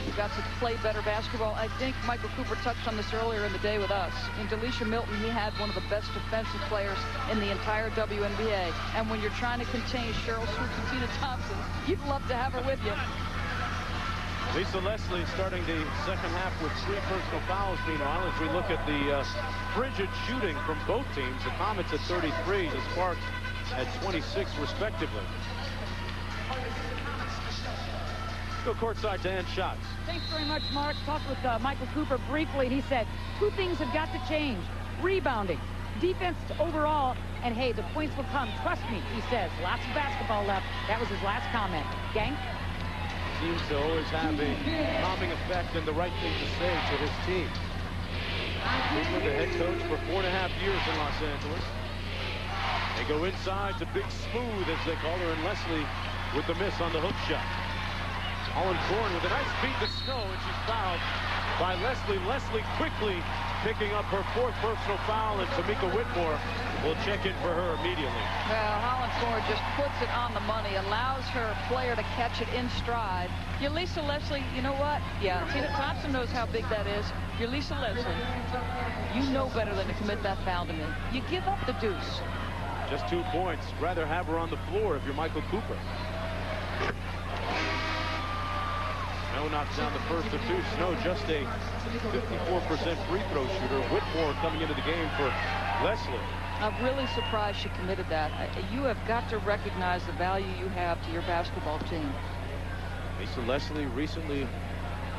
We've got to play better basketball. I think Michael Cooper touched on this earlier in the day with us. In Delisha Milton, he had one of the best defensive players in the entire WNBA. And when you're trying to contain Cheryl Swoops and Tina Thompson, you'd love to have her with you. Lisa Leslie starting the second half with 3 personal fouls. Meanwhile, as we look at the frigid shooting from both teams, the Comets at 33, the Sparks at 26, respectively. Go courtside to end shots. Thanks very much, Mark. Talked with Michael Cooper briefly, and he said 2 things have got to change. Rebounding, defense overall, and hey, the points will come. Trust me, he says. Lots of basketball left. That was his last comment. Gang? Seems to always have a calming effect and the right thing to say to his team. Cooper, the head coach for 4.5 years in Los Angeles. They go inside to Big Smooth, as they call her, and Leslie with the miss on the hook shot. Holland Corn with a nice beat to Snow, and she's fouled by Leslie. Leslie quickly picking up her 4th personal foul, and Tamika Whitmore will check in for her immediately. Well, Holland Corn just puts it on the money, allows her player to catch it in stride. Your Lisa Leslie, you know what? Yeah, Tina Thompson knows how big that is. Your Lisa Leslie, you know better than to commit that foul to me. You give up the deuce. Just 2 points. Rather have her on the floor if you're Michael Cooper. Snow knocks down the first of 2. Snow just a 54% free throw shooter. Whitmore coming into the game for Leslie. I'm really surprised she committed that. You have got to recognize the value you have to your basketball team. Lisa Leslie recently,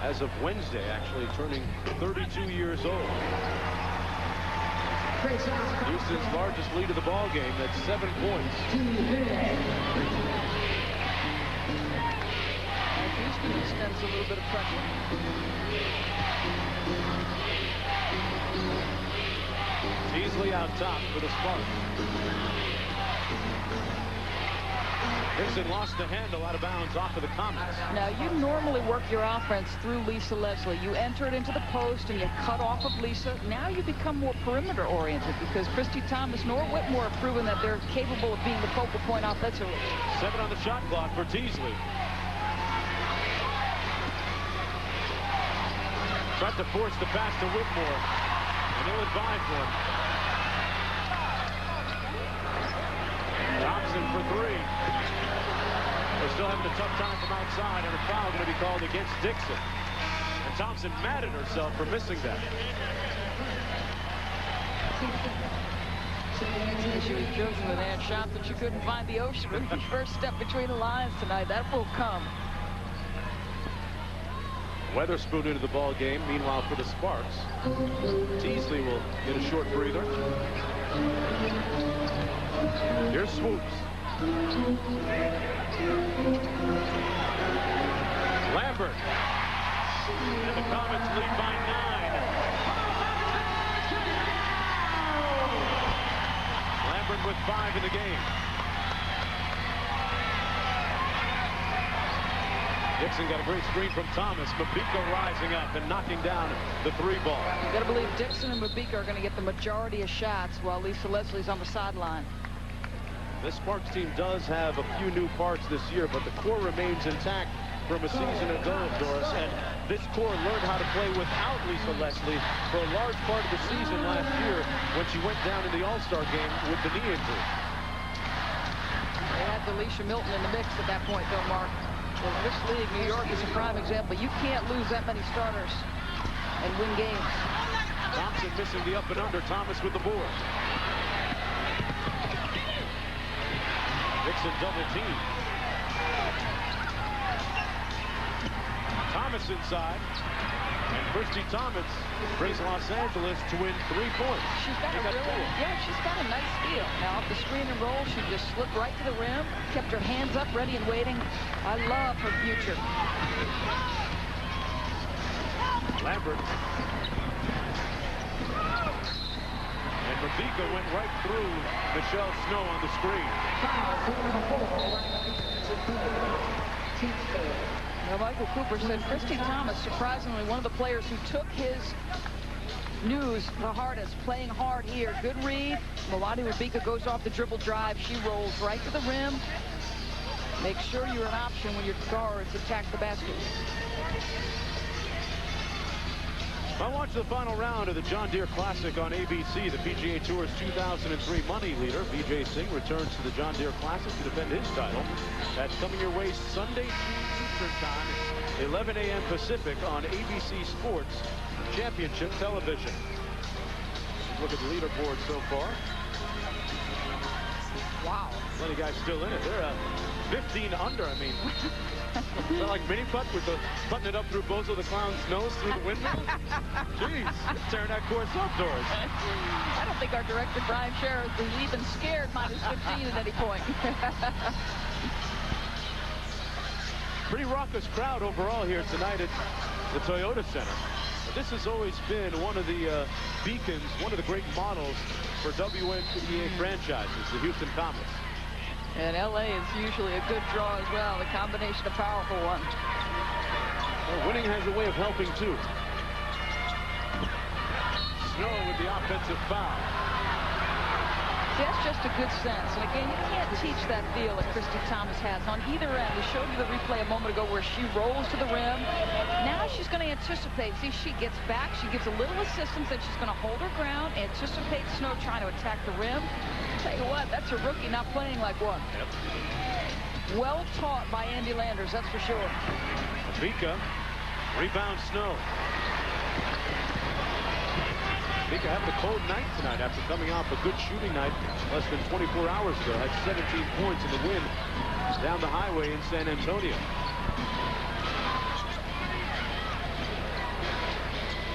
as of Wednesday, actually turning 32 years old. Houston's largest lead of the ball game. That's 7 points. Houston extends a little bit of pressure. Teasley out top for the Sparks. Dixon lost the handle out of bounds off of the Comets. Now, you normally work your offense through Lisa Leslie. You enter it into the post and you cut off of Lisa. Now you become more perimeter oriented because Christy Thomas nor Whitmore have proven that they're capable of being the focal point offensively. 7 on the shot clock for Teasley. Tried to force the pass to Whitmore, and ill-advised one. Thompson for 3. They're still having a tough time from outside, and a foul going to be called against Dixon. And Thompson mad at herself for missing that. She was joking with Ann Shop that she couldn't find the ocean with the first step between the lines tonight. That will come. Weatherspoon into the ball game. Meanwhile, for the Sparks, Teasley will get a short breather. Here's Swoops. Lambert. And the Comets lead by 9. Lambert with 5 in the game. Dixon got a great screen from Thomas. Mabika rising up and knocking down the 3 ball. You got to believe Dixon and Mabika are going to get the majority of shots while Lisa Leslie's on the sideline. This Sparks team does have a few new parts this year, but the core remains intact from a season ago, Doris. And this core learned how to play without Lisa Leslie for a large part of the season last year when she went down in the All-Star game with the knee injury. They had Delisha Milton in the mix at that point, though, Mark. Well, this league, New York, is a prime example. You can't lose that many starters and win games. Thompson missing the up and under. Thomas with the board. Dixon double team. Thomas inside. And Christy Thomas brings Los Angeles to win 3 points. She's got a nice feel. Now off the screen and roll, she just slipped right to the rim, kept her hands up, ready and waiting. I love her future. Lambert. And Mabika went right through Michelle Snow on the screen. Now, Michael Cooper said Christy Thomas, surprisingly, one of the players who took his news the hardest, playing hard here. Good read. Mwati Mabika goes off the dribble drive. She rolls right to the rim. Make sure you're an option when your guards attack the basket. I watched the final round of the John Deere Classic on ABC. The PGA Tour's 2003 money leader, Vijay Singh, returns to the John Deere Classic to defend his title. That's coming your way Sunday, Eastern Time, 11 a.m. Pacific on ABC Sports Championship Television. Let's look at the leaderboard so far. Wow. Plenty of guys still in it. They're 15 under. I mean, they're like mini putt with the putting it up through Bozo the Clown's nose through the window. Jeez, tearing that course up, Doris. I don't think our director, Brian Sheriff, is even scared minus 15 at any point. Pretty raucous crowd overall here tonight at the Toyota Center. But this has always been one of the beacons, one of the great models for WNBA franchises, the Houston Comets. And LA is usually a good draw as well, a combination of powerful ones. winning has a way of helping, too. Snow with the offensive foul. See, that's just a good sense. And again, you can't teach that feel that Christy Thomas has on either end. We showed you the replay a moment ago where she rolls to the rim. Now she's going to anticipate. See, she gets back. She gives a little assistance. Then she's going to hold her ground, anticipate Snow trying to attack the rim. Tell you what, that's a rookie not playing like one. Yep. Well taught by Andy Landers, that's for sure. Vika rebounds Snow. Vika having a cold night tonight after coming off a good shooting night less than 24 hours ago. Had 17 points in the win down the highway in San Antonio.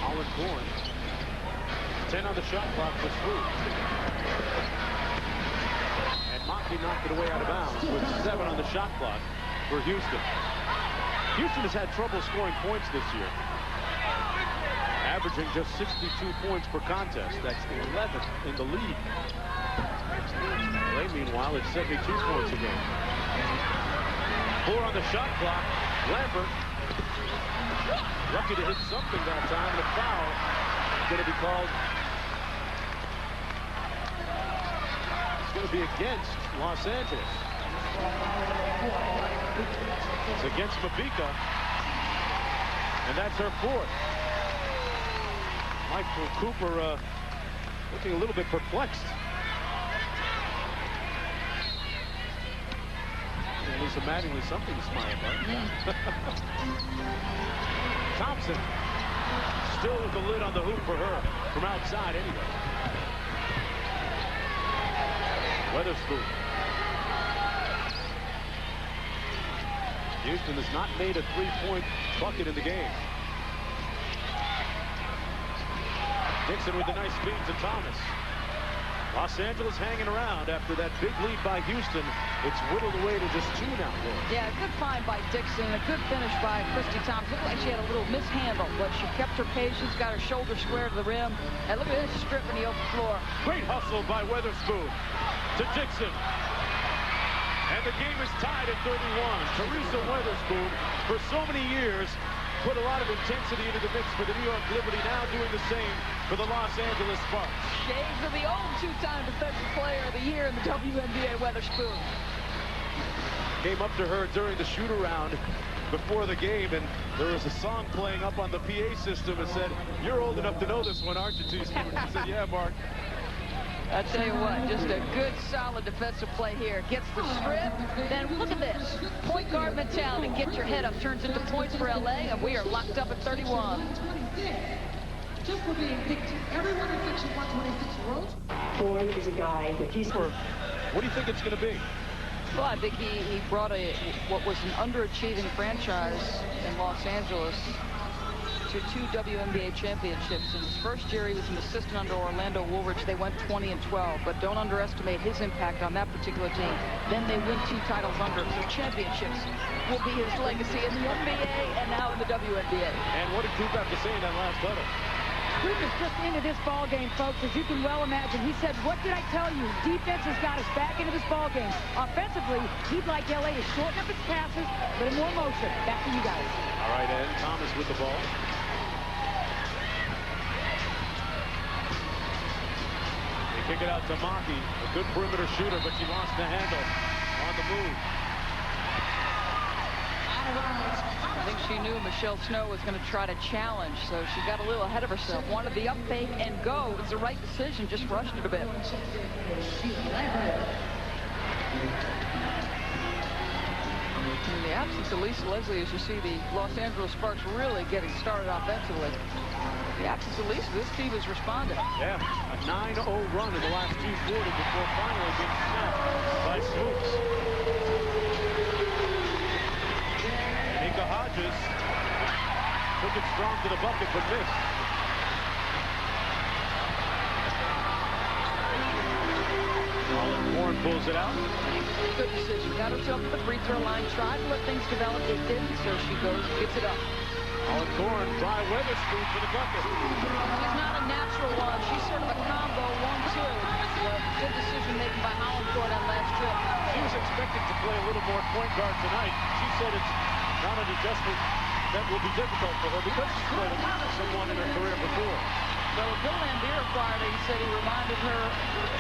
Holland Corn. 10 on the shot clock for Swoop. And Mockey knocked it away out of bounds with 7 on the shot clock for Houston. Houston has had trouble scoring points this year, averaging just 62 points per contest. That's 11th in the league. They, meanwhile, it's 72 points a game. 4 on the shot clock. Lambert, lucky to hit something that time, and a foul is going to be called. It's going to be against Los Angeles. It's against Mabika, and that's her 4th. Michael Cooper looking a little bit perplexed. At least Mattingly something to smile about. Thompson still with the lid on the hoop for her from outside anyway. Weatherspoon. Houston has not made a 3-point bucket in the game. Dixon with a nice feed to Thomas. Los Angeles hanging around after that big lead by Houston. It's whittled away to just 2 now. Yeah, good find by Dixon. A good finish by Christy Thomas. Looked like she had a little mishandle, but she kept her patience, got her shoulder square to the rim. And look at this strip in the open floor. Great hustle by Weatherspoon to Dixon. And the game is tied at 31. Teresa Weatherspoon, for so many years, put a lot of intensity into the mix for the New York Liberty, now doing the same for the Los Angeles Sparks. Shades of the old 2-time Defensive Player of the Year in the WNBA, Weatherspoon. Came up to her during the shoot-around before the game, and there was a song playing up on the PA system and said, "You're old enough to know this one, aren't you, T-Steve?" She said, "Yeah, Mark." I tell you what, just a good, solid defensive play here. Gets the strip. Then look at this. Point guard mentality. Get your head up. Turns into points for LA, and we are locked up at 31. Just for being picked. Everyone in section 126 wrote. Ford is a guy that he's... What do you think it's going to be? Well, I think he brought what was an underachieving franchise in Los Angeles to 2 WNBA championships. In his first year, he was an assistant under Orlando Woolridge. They went 20-12, but don't underestimate his impact on that particular team. Then they win 2 titles under him. So championships will be his legacy in the NBA and now in the WNBA. And what did Coop have to say in that last huddle? Coop is just into this ball game, folks, as you can well imagine. He said, "What did I tell you? Defense has got us back into this ball game. Offensively, he'd like LA to shorten up its passes, a little more motion." Back to you guys. All right, and Thomas with the ball. They kick it out to Mockey, a good perimeter shooter, but she lost the handle on the move. I think she knew Michelle Snow was going to try to challenge, so she got a little ahead of herself. Wanted the up fake and go. It was the right decision, just rushed it a bit. In the absence of Lisa Leslie, as you see the Los Angeles Sparks really getting started offensively. In the absence of Lisa, this team has responded. Yeah, a 9-0 run in the last 2 quarters before finally being snapped by Swoops. Nika Hodges took it strong to the bucket, but missed. Holland Corn pulls it out. Good decision. Got herself to the free throw line. Tried to let things develop. It didn't, so she goes and gets it up. Holland Corn by Weatherspoon for the bucket. She's not a natural one. She's sort of a combo 1-2. Good decision making by Holland Corn on last trip. She was expected to play a little more point guard tonight. She said it's not an adjustment that will be difficult for her because she's played someone in her career before. Well, Bill Lambier acquired it. He said he reminded her,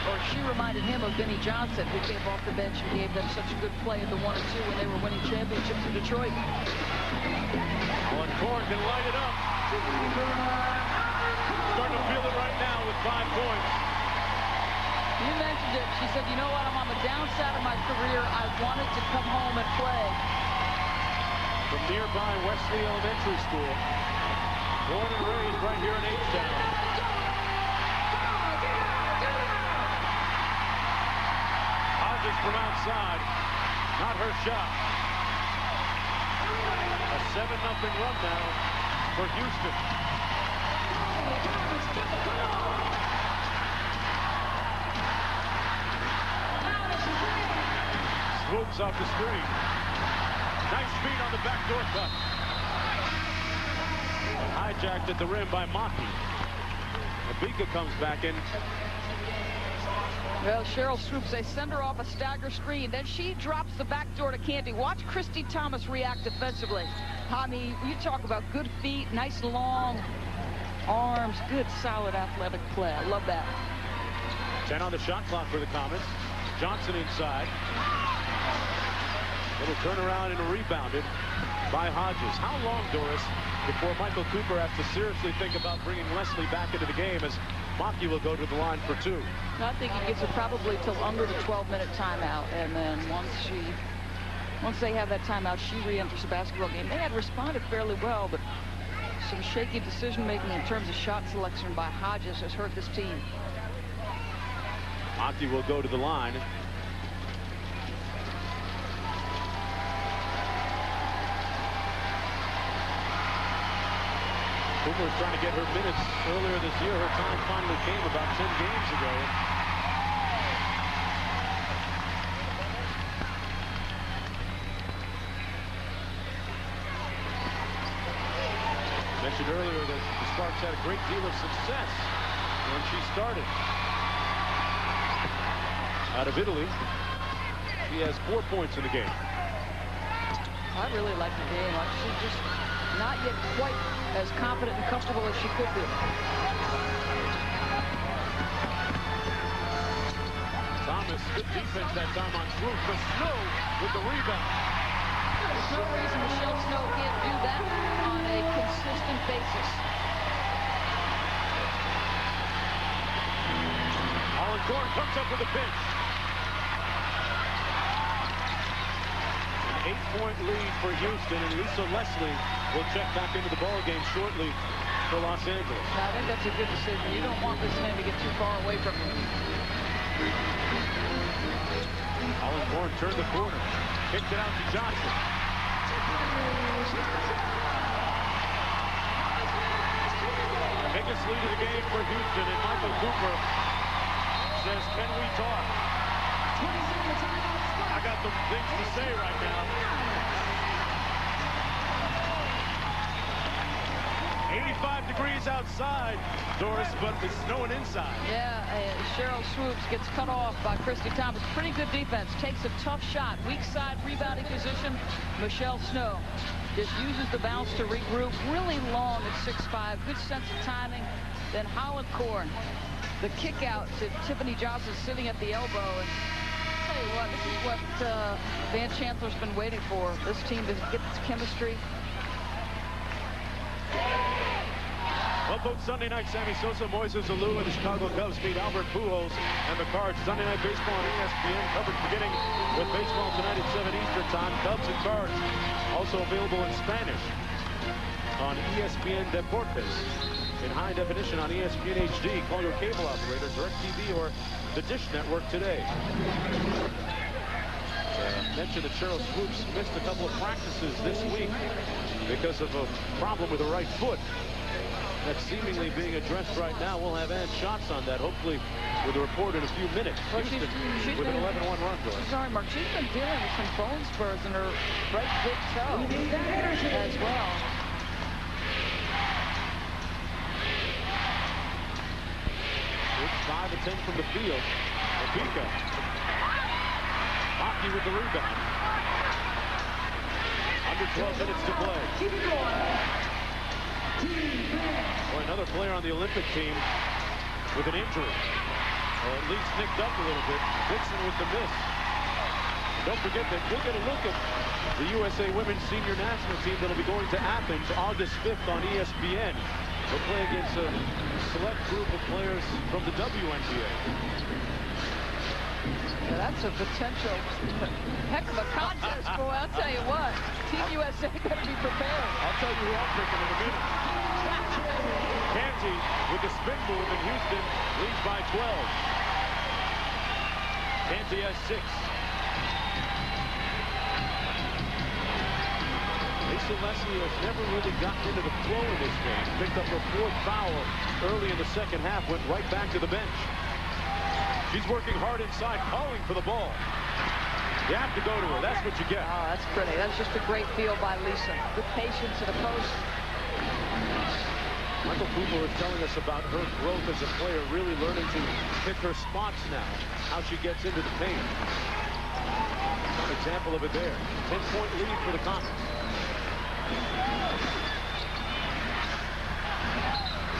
or she reminded him of Benny Johnson, who came off the bench and gave them such a good play at the 1 and 2 when they were winning championships in Detroit. Alan Korn can light it up. Starting to feel it right now with 5 points. You mentioned it. She said, you know what, I'm on the downside of my career. I wanted to come home and play. From nearby Wesley Elementary School. Born and raised right here in H-Town. Hodges from outside. Not her shot. A 7-0 run now for Houston. Swoops off the screen. Nice speed on the backdoor cut. Hijacked at the rim by Maki. Abika comes back in. Well, Cheryl Swoops, they send her off a stagger screen. Then she drops the backdoor to Candy. Watch Christy Thomas react defensively. I mean, you talk about good feet, nice long arms, good solid athletic play. I love that. 10 on the shot clock for the Comets. Johnson inside. Little turnaround and rebounded by Hodges. How long, Doris, before Michael Cooper has to seriously think about bringing Leslie back into the game as Maki will go to the line for 2? I think he gives it probably till under the 12-minute timeout, and then once they have that timeout, she re-enters the basketball game. They had responded fairly well, but some shaky decision-making in terms of shot selection by Hodges has hurt this team. Maki will go to the line. Cooper was trying to get her minutes earlier this year. Her time finally came about 10 games ago. Mentioned earlier that the Sparks had a great deal of success when she started. Out of Italy, she has 4 points in the game. I really like the game. She's just not yet quite as confident and comfortable as she could be. Thomas, good defense that time on Swoop, but Snow with the rebound. There's no reason Michelle Snow can't do that on a consistent basis. Alan Korn comes up with a pinch. An 8-point lead for Houston, and Lisa Leslie will check back into the ball game shortly for Los Angeles. I think that's a good decision. You don't want this man to get too far away from you. Alan Korn turned the corner, kicked it out to Johnson. Biggest lead of the game for Houston, and Michael Cooper says, can we talk? I got some things to say right now. 85 degrees outside, Doris, but it's snowing inside. Yeah, Cheryl Swoops gets cut off by Christy Thomas. Pretty good defense. Takes a tough shot. Weak side rebounding position. Michelle Snow just uses the bounce to regroup. Really long at 6'5". Good sense of timing. Then Holland Korn. The kick out to Tiffany Johnson sitting at the elbow. And I'll tell you what, this is what Van Chancellor's been waiting for. This team to get its chemistry. Well, both Sunday night, Sammy Sosa, Moises Alou, and the Chicago Cubs meet Albert Pujols and the Cards. Sunday Night Baseball on ESPN. Coverage beginning with baseball tonight at 7 Eastern time. Cubs and Cards also available in Spanish on ESPN Deportes. In high definition on ESPN HD. Call your cable operator, DirecTV, or the Dish Network today. Mentioned that Cheryl Swoops missed a couple of practices this week because of a problem with the right foot. That's seemingly being addressed right now. We'll have Ann Schatz on that, hopefully, with a report in a few minutes. Well, Houston she's with an been, 11-1 run to it. Sorry, Mark. She's been dealing with some bone spurs in her right big toe as well. It's 5 of 10 from the field. Abika. Maki with the rebound. Under 12 minutes to play. Boy, another player on the Olympic team with an injury. Or at least nicked up a little bit. Dixon with the miss. And don't forget that we'll get a look at the USA Women's Senior National Team that'll be going to Athens August 5th on ESPN. They'll play against a select group of players from the WNBA. Yeah, that's a potential heck of a contest, boy. I'll tell you what. Team USA better be prepared. I'll tell you who I'm picking in a minute. Canty with the spin move, and Houston leads by 12. Canty has 6. Lisa Leslie has never really gotten into the flow in this game. Picked up her 4th foul early in the second half, went right back to the bench. She's working hard inside, calling for the ball. You have to go to her. That's what you get. Oh, that's pretty. That's just a great feel by Lisa. Good patience at the post. Michael Cooper is telling us about her growth as a player, really learning to pick her spots now, how she gets into the paint. An example of it there. 10-point lead for the Comets.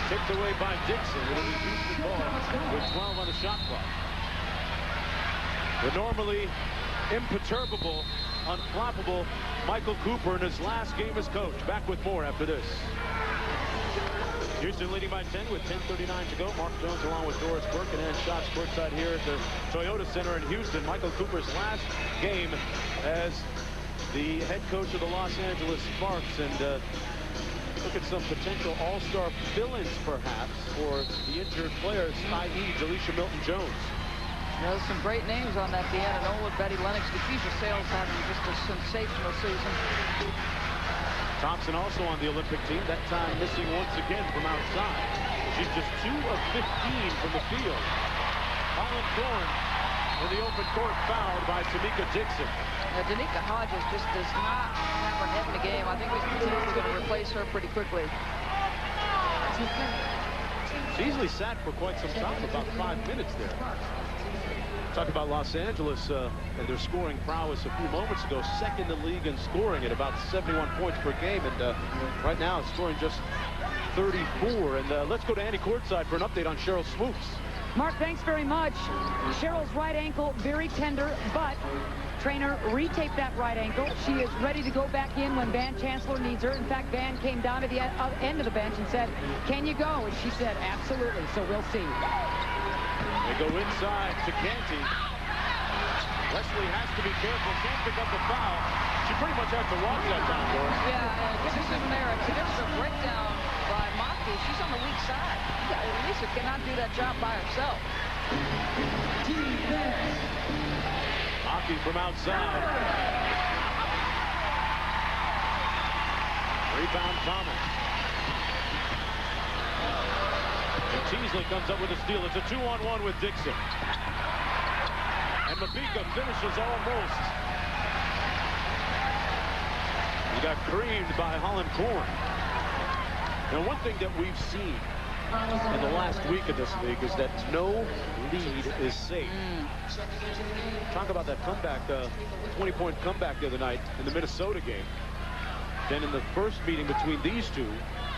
Tipped away by Dixon. It'll be Houston ball with 12 on the shot clock. The normally imperturbable, unflappable Michael Cooper in his last game as coach. Back with more after this. Houston leading by 10 with 10:39 to go. Mark Jones along with Doris Burke and shots courtside here at the Toyota Center in Houston. Michael Cooper's last game as the head coach of the Los Angeles Sparks. And look at some potential all-star fill-ins perhaps for the injured players, i.e. Jaleisha Milton-Jones. There's some great names on that. Deanna Nolan, Betty Lennox, Lakeisha Sales having just a sensational season. Thompson also on the Olympic team, that time missing once again from outside. She's just 2 of 15 from the field. Holland Thorne in the open court, fouled by Tamika Dixon. Now, Danica Hodges just does not have her head in the game. I think this team is going to replace her pretty quickly. She easily sat for quite some time, about 5 minutes there. Talk about Los Angeles and their scoring prowess a few moments ago. Second in the league in scoring at about 71 points per game. And right now it's scoring just 34. And let's go to Andy courtside for an update on Cheryl Swoops. Mark, thanks very much. Cheryl's right ankle, very tender, but trainer retaped that right ankle. She is ready to go back in when Van Chancellor needs her. In fact, Van came down to the end of the bench and said, "Can you go?" And she said, "Absolutely." So we'll see. They go inside to Canty. Leslie has to be careful. Can't pick up the foul. She pretty much has to walk that down, Doris. Yeah, and Dixon there. It's just a breakdown by Maki. She's on the weak side. Lisa cannot do that job by herself. Maki from outside. Rebound Thomas. And Teasley comes up with a steal. It's a 2-on-1 with Dixon. And Mabika finishes almost. He got creamed by Holland Thorne. Now, one thing that we've seen in the last week of this league is that no lead is safe. Talk about that comeback, 20-point comeback the other night in the Minnesota game. Then in the first meeting between these two,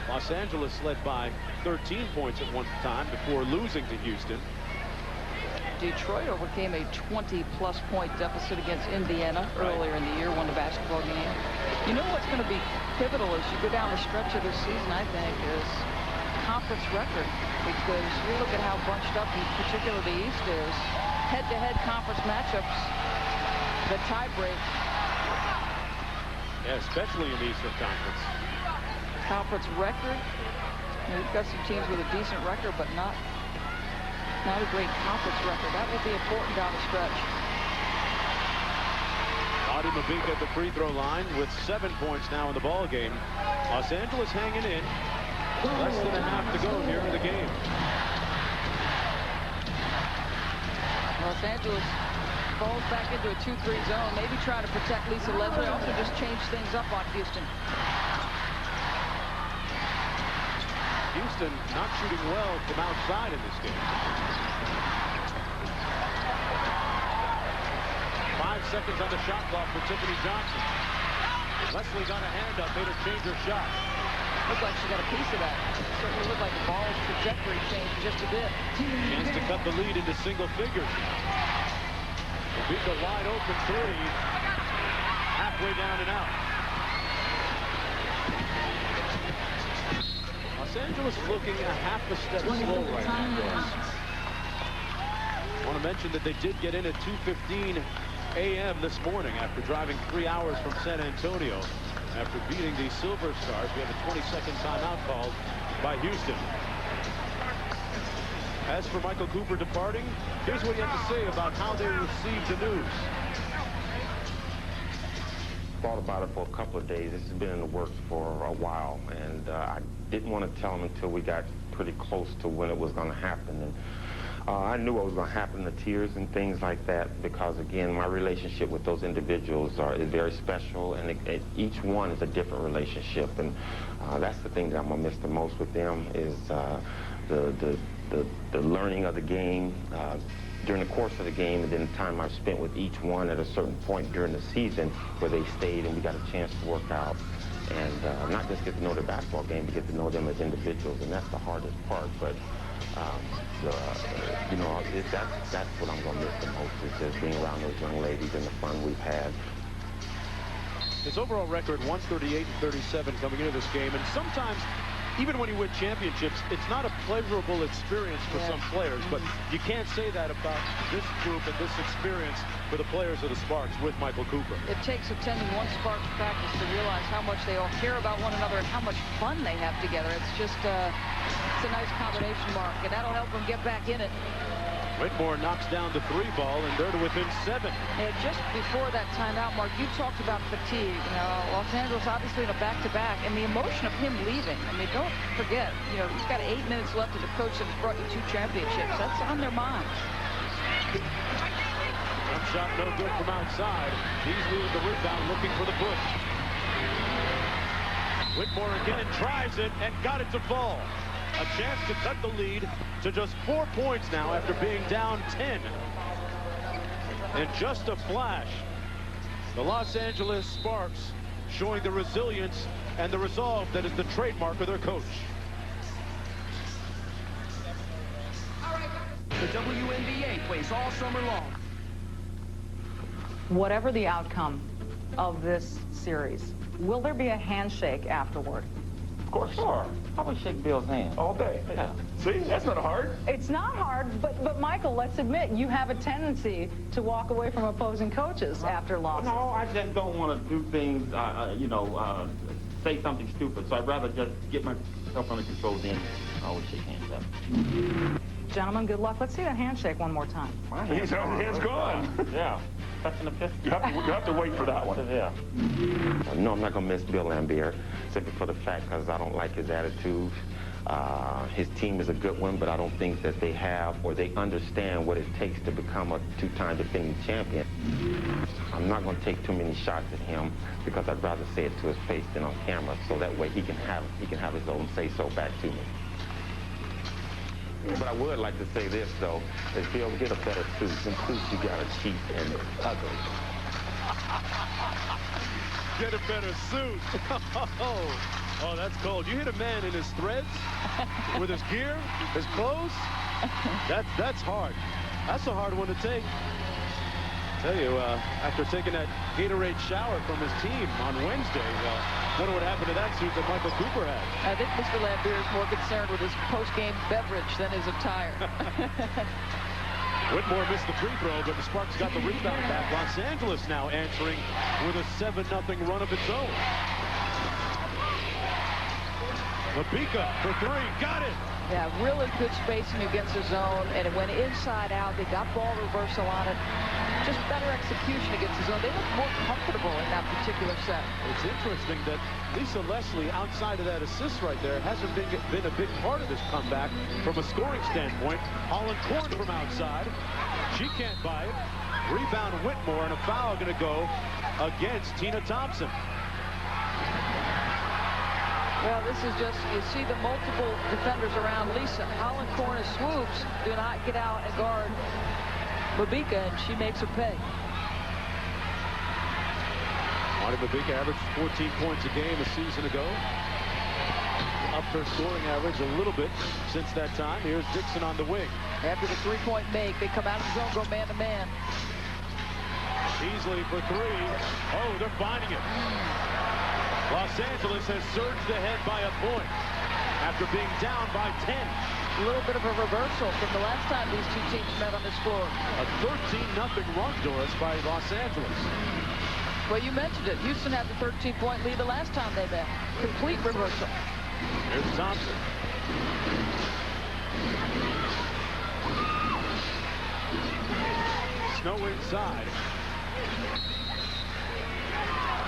Los Angeles led by 13 points at one time before losing to Houston. Detroit overcame a 20-plus point deficit against Indiana earlier in the year, won the basketball game. You know what's going to be pivotal as you go down the stretch of this season, I think, is conference record. Because you look at how bunched up, in particular the East is, head-to-head conference matchups, the tie-break. Yeah, especially in the Eastern Conference. Conference record. You've got some teams with a decent record, but not a great conference record. That will be important down the stretch. Audie Mabika at the free throw line with 7 points now in the ball game. Los Angeles hanging in. Less than a half to go here in the game. Los Angeles falls back into a 2-3 zone. Maybe try to protect Lisa Leslie. Also just change things up on Houston. Houston not shooting well from outside in this game. 5 seconds on the shot clock for Tiffany Johnson. Leslie got a hand up, made her change her shot. Looked like she got a piece of that. Certainly looked like the ball's trajectory changed just a bit. Chance to cut the lead into single figures now. Beat the wide open three. Halfway down and out. Los Angeles looking a half a step slow right now. I want to mention that they did get in at 2:15 a.m. this morning after driving 3 hours from San Antonio. After beating the Silver Stars, we have a 20-second timeout called by Houston. As for Michael Cooper departing, here's what he had to say about how they received the news. Thought about it for a couple of days. This has been in the works for a while, and I didn't want to tell him until we got pretty close to when it was going to happen. And I knew what was going to happen, the tears and things like that, because again, my relationship with those individuals is very special, and each one is a different relationship, and that's the thing that I'm going to miss the most with them is the learning of the game during the course of the game, and then the time I've spent with each one at a certain point during the season where they stayed and we got a chance to work out and not just get to know the basketball game, but get to know them as individuals, and that's the hardest part. But you know, that's what I'm going to miss the most, is just being around those young ladies and the fun we've had. His overall record, 138-37 coming into this game, and sometimes, even when you win championships, it's not a pleasurable experience for some players, but you can't say that about this group and this experience for the players of the Sparks with Michael Cooper. It takes attending one Sparks practice to realize how much they all care about one another and how much fun they have together. It's just it's a nice combination, Mark, and that'll help them get back in it. Whitmore knocks down the 3-ball, and they're to within 7. Yeah, just before that timeout, Mark, you talked about fatigue. You know, Los Angeles obviously in a back-to-back, and the emotion of him leaving. I mean, don't forget, you know, he's got 8 minutes left as a coach that has brought you 2 championships. That's on their minds. One shot no good from outside. Beasley with the rebound, looking for the push. Whitmore again tries it and got it to fall. A chance to cut the lead to just 4 points now after being down 10. And just a flash, the Los Angeles Sparks showing the resilience and the resolve that is the trademark of their coach. The WNBA plays all summer long. Whatever the outcome of this series, will there be a handshake afterward? Of course. Sure. How about shake Bill's hand? All day. Yeah. See, that's not hard. It's not hard, but Michael, let's admit, you have a tendency to walk away from opposing coaches after losses. No, I just don't want to do things, you know, say something stupid. So I'd rather just get myself under control, then I always shake hands up. Gentlemen, good luck. Let's see that handshake one more time. My hand's gone. Yeah. You have to wait for that one. Yeah. No, I'm not going to miss Bill Laimbeer, simply for the fact because I don't like his attitude. His team is a good one, but I don't think that they have or they understand what it takes to become a 2-time defending champion. I'm not going to take too many shots at him because I'd rather say it to his face than on camera, so that way he can have his own say-so back to me. But I would like to say this, though, is Bill, get a better suit. Them suits you got are cheap and ugly. Get a better suit. Oh, that's cold. You hit a man in his threads with his gear, his clothes. That's hard. That's a hard one to take. Tell you, after taking that Gatorade shower from his team on Wednesday, wonder what happened to that suit that Michael Cooper had. I think Mr. Laimbeer is more concerned with his post-game beverage than his attire. Whitmore missed the free throw, but the Sparks got the rebound back. Los Angeles now answering with a 7-0 run of its own. Mabika for 3, got it! Yeah, really good spacing against the zone, and it went inside out. They got ball reversal on it. Just better execution against the zone. They look more comfortable in that particular set. It's interesting that Lisa Leslie, outside of that assist right there, hasn't been a big part of this comeback from a scoring standpoint. Holland Korn from outside. She can't buy it. Rebound Whitmore, and a foul going to go against Tina Thompson. Well, this is just, you see the multiple defenders around Lisa. Holland Korn swoops, do not get out and guard Mabika, and she makes her pay. Marty Mabika averaged 14 points a game a season ago. Upped her scoring average a little bit since that time. Here's Dixon on the wing. After the three-point make, they come out of the zone, go man-to-man. Beasley for three. Oh, they're finding it. Los Angeles has surged ahead by a point after being down by 10. A little bit of a reversal from the last time these two teams met on this floor. A 13-0 run, Doris, by Los Angeles. Well, you mentioned it. Houston had the 13-point lead the last time they met. Complete reversal. Here's Thompson. Snow inside.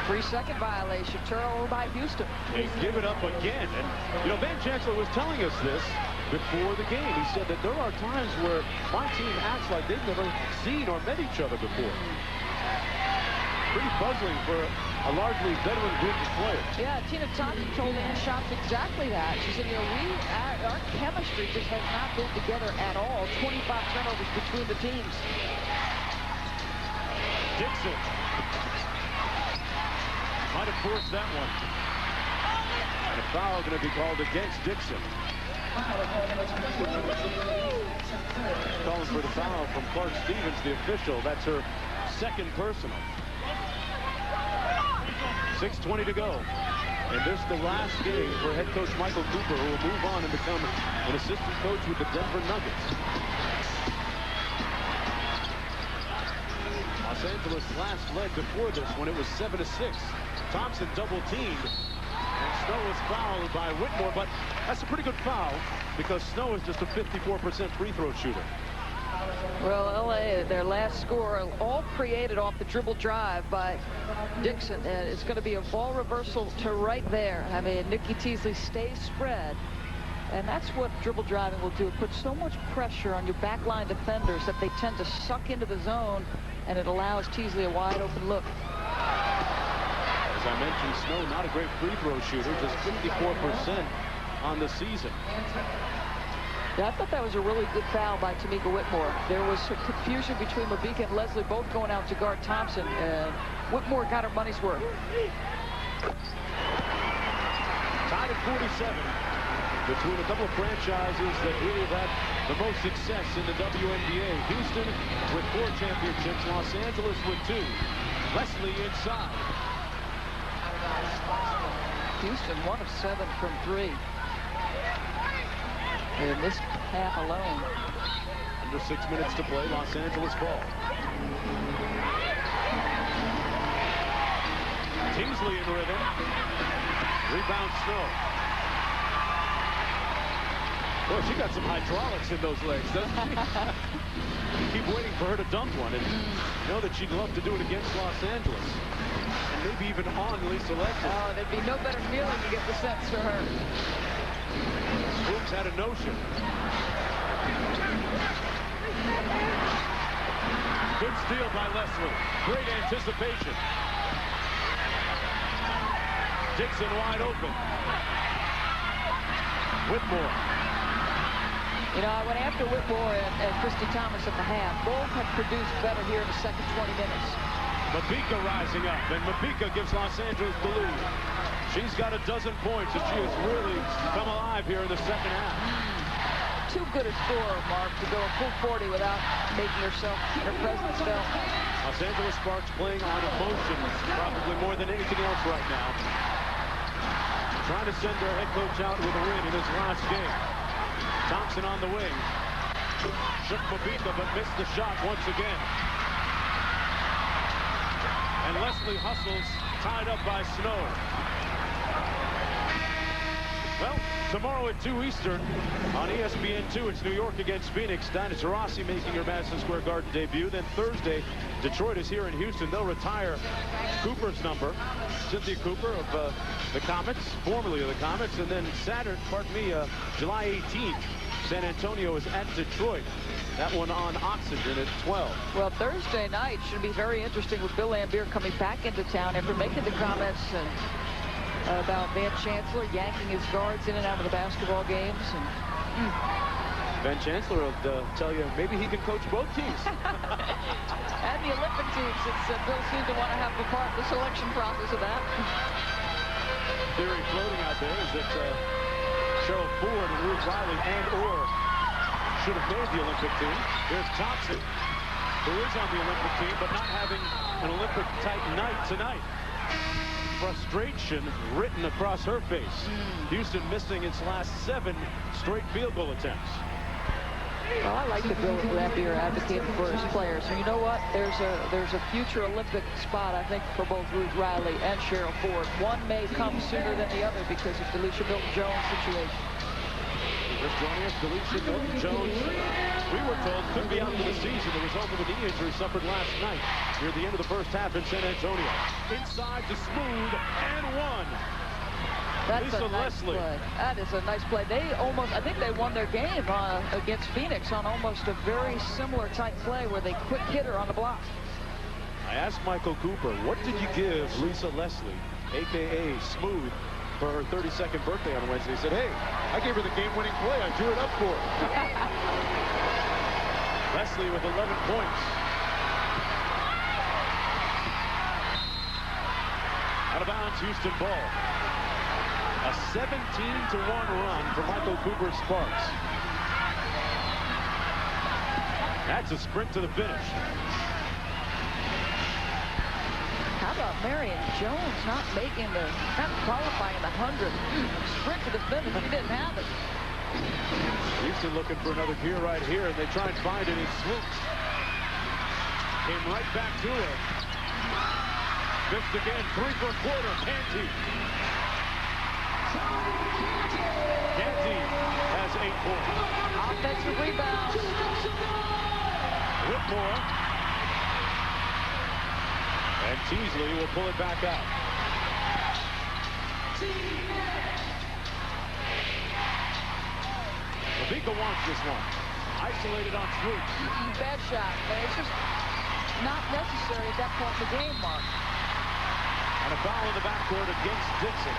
3-second violation. Turnover by Houston. They give it up again. And, you know, Van Chancellor was telling us this before the game. He said that there are times where my team acts like they've never seen or met each other before. Pretty puzzling for a largely veteran group of players. Yeah, Tina Thompson told Ann Schatz exactly that. She said, you know, our chemistry just has not been together at all. 25 turnovers between the teams. Dixon might have forced that one. And a foul going to be called against Dixon. Calling for the foul from Clark Stevens, the official. That's her second personal. 6:20 to go. And this is the last game for head coach Michael Cooper, who will move on and become an assistant coach with the Denver Nuggets. Los Angeles last led before this when it was 7-6. Thompson double teamed. And Snow was fouled by Whitmore, but that's a pretty good foul because Snow is just a 54% free throw shooter. Well, LA, their last score, all created off the dribble drive by Dixon. And it's going to be a ball reversal to right there, having Nikki Teasley stay spread. And that's what dribble driving will do. It puts so much pressure on your backline defenders that they tend to suck into the zone, and it allows Teasley a wide open look. As I mentioned, Snow not a great free throw shooter, just 54% on the season. Yeah, I thought that was a really good foul by Tamika Whitmore. There was some confusion between Mabika and Leslie both going out to guard Thompson, and Whitmore got her money's worth. Tied at 47 between a couple of franchises that really have had the most success in the WNBA. Houston with 4 championships, Los Angeles with 2. Leslie inside. Houston 1 of 7 from 3. In this half alone. Under 6 minutes to play, Los Angeles ball. Teasley in rhythm. Rebound Snow. Boy, she got some hydraulics in those legs, doesn't she? You keep waiting for her to dunk one, and know that she'd love to do it against Los Angeles. And maybe even on Lisa Leslie. Oh, there'd be no better feeling to get the sense for her. Brooks had a notion. Good steal by Leslie. Great anticipation. Dixon wide open. Whitmore. You know, I went after Whitmore and Christy Thomas at the half. Both have produced better here in the second 20 minutes. Mabika rising up, and Mabika gives Los Angeles the lead. She's got a dozen points, and she has really come alive here in the second half. Too good a scorer, Mark, to go a full 40 without making her presence felt. Los Angeles Sparks playing on emotion probably more than anything else right now. Trying to send their head coach out with a win in his last game. Thompson on the wing. Shook Mabika, but missed the shot once again. And Leslie hustles, tied up by Snow. Well, tomorrow at 2 Eastern on ESPN2, it's New York against Phoenix. Dinah Taurasi making her Madison Square Garden debut. Then Thursday, Detroit is here in Houston. They'll retire Cooper's number, Cynthia Cooper of the Comets, formerly of the Comets. And then July 18th, San Antonio is at Detroit. That one on Oxygen at 12. Well, Thursday night should be very interesting with Bill Laimbeer coming back into town after making the comments about Van Chancellor yanking his guards in and out of the basketball games. And Ben Chancellor will tell you maybe he can coach both teams. And the Olympic team, since Bill seemed to want to have a part of the selection process of that. Theory floating out there is that Cheryl Ford and Ruth Riley and/or should have made the Olympic team. There's Thompson, who is on the Olympic team, but not having an Olympic-type night tonight. Frustration written across her face. Houston missing its last 7 straight field goal attempts. Well, I like that Bill Lambier advocated for his players. And you know what? There's a future Olympic spot, I think, for both Ruth Riley and Cheryl Ford. One may come sooner than the other because of Delisha Milton-Jones' situation. Just joining us, Delisha Milton-Jones, we were told, could be out for the season, the result of a knee injury suffered last night near the end of the first half in San Antonio. Inside to Smooth, and one. That's Lisa a nice Leslie. play. That is a nice play. They almost, I think they won their game against Phoenix on almost a very similar type play where they quick hit her on the block. I asked Michael Cooper, what did you give Lisa Leslie, a.k.a. Smooth, for her 32nd birthday on Wednesday? He said, hey, I gave her the game-winning play. I drew it up for her. Leslie with 11 points. Out of bounds, Houston ball. A 17-1 run for Michael Cooper's Sparks. That's a sprint to the finish. How about Marion Jones not qualifying the 100? Sprint to the finish, he didn't have it. Houston looking for another gear right here, and they try and find it in Swoops. Came right back to her. Missed again, 3 for a quarter, Canty. Canty has 8 points. Offensive rebound. Whitmore. And Teasley will pull it back out. Mabika wants this one. Isolated on Swoops. Bad shot, but it's just not necessary at that point in the game, Mark. And a foul in the backcourt against Dixon.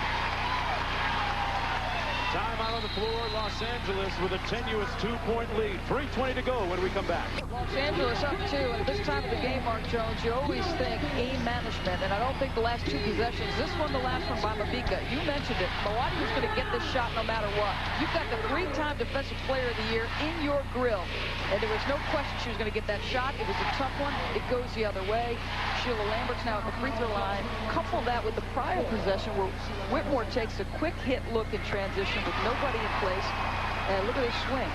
Time out on the floor, Los Angeles with a tenuous 2-point lead. 3:20 to go when we come back. Los Angeles up 2, and at this time of the game, Mark Jones, you always think game management, and I don't think the last 2 possessions, this one, the last one by Mabika, you mentioned it, Milwaukee was going to get this shot no matter what. You've got the 3-time Defensive Player of the Year in your grill, and there was no question she was going to get that shot. It was a tough one. It goes the other way. Sheila Lambert's now at the free throw line. Couple that with the prior possession where Whitmore takes a quick hit look in transition with nobody in place. And look at his swing.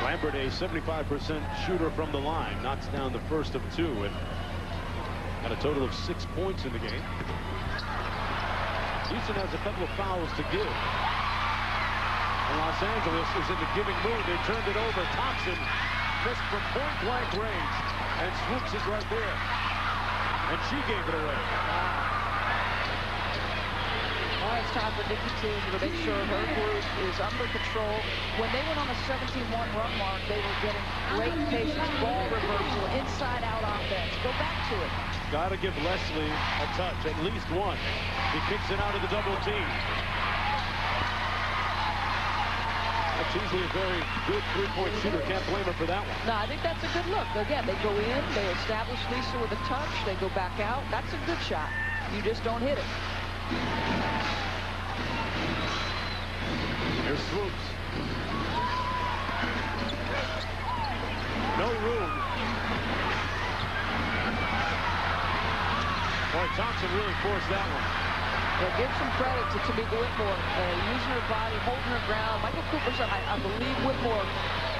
Lambert, a 75% shooter from the line, knocks down the first of 2 and got a total of 6 points in the game. Houston has a couple of fouls to give. And Los Angeles is in the giving mood. They turned it over. Thompson missed from point-blank range. And Swoops is right there. And she gave it away. Now it's time for Nikki Teasley to make sure her group is under control. When they went on a 17-1 run, Mark, they were getting great patience, ball reversal, inside-out offense. Go back to it. Got to give Leslie a touch, at least one. He kicks it out of the double team. That's usually a very good 3-point shooter. Can't blame her for that one. No, I think that's a good look. Again, they go in, they establish Lisa with a touch, they go back out. That's a good shot. You just don't hit it. Here's Swoops. No room. Boy, Thompson really forced that one. Well, give some credit to Tamika Whitmore. Using her body, holding her ground. Michael Cooper said, I believe Whitmore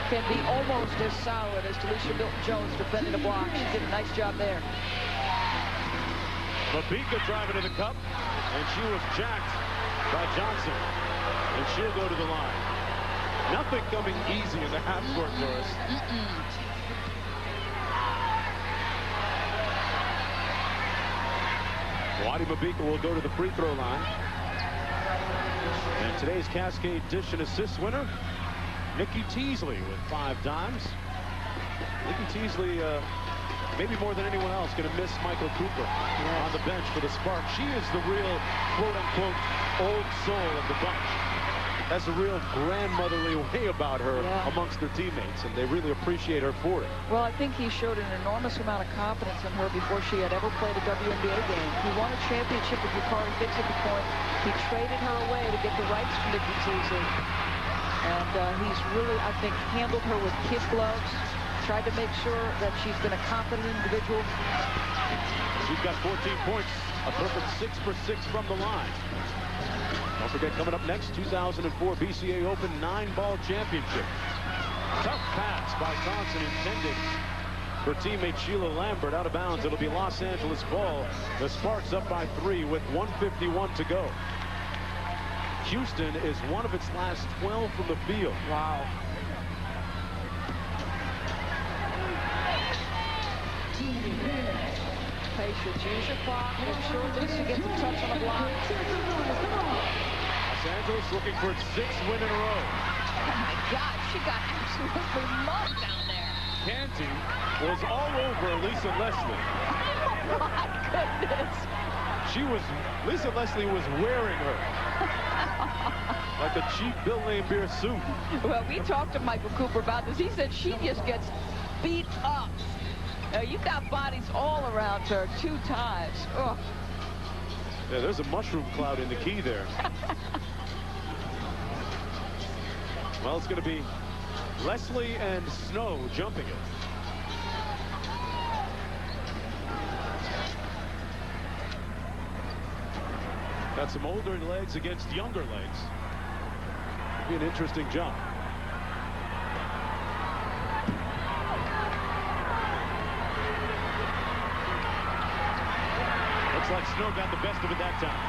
can be almost as solid as Delisha Milton-Jones defending the block. She did a nice job there. Mabika driving to the cup, and she was jacked by Johnson. And she'll go to the line. Nothing coming easy in the half-court for us. Waddy Mabika will go to the free throw line. And today's Cascade Dish and Assist winner, Nikki Teasley with 5 dimes. Nikki Teasley maybe more than anyone else, going to miss Michael Cooper on the bench for the Sparks. She is the real, quote-unquote, old soul of the bunch. Has a real grandmotherly way about her amongst her teammates, and they really appreciate her for it. Well, I think he showed an enormous amount of confidence in her before she had ever played a WNBA game. He won a championship with Yukari Dix at the point. He traded her away to get the rights from Nikki Teasley. And he's really, I think, handled her with kid gloves, tried to make sure that she's been a confident individual. She's got 14 points, a perfect 6 for 6 from the line. Don't forget, coming up next, 2004 BCA Open 9-ball championship. Tough pass by Thompson intended for teammate Sheila Lambert, out of bounds. It'll be Los Angeles ball. The Sparks up by 3 with 1:51 to go. Houston is one of its last 12 from the field. Wow. Patience, use your clock, make sure Lisa gets a touch on the block. Los Angeles looking for its 6th win in a row. Oh my God, she got absolutely mugged down there. Canty was all over Lisa Leslie. Oh my goodness. Lisa Leslie was wearing her. Like a cheap Bill Laimbeer suit. Well, we talked to Michael Cooper about this. He said she just gets beat up. You got bodies all around her 2 times. Oh. Yeah, there's a mushroom cloud in the key there. Well, it's going to be Leslie and Snow jumping it. Got some older legs against younger legs. Be an interesting jump. Looks like Snow got the best of it that time.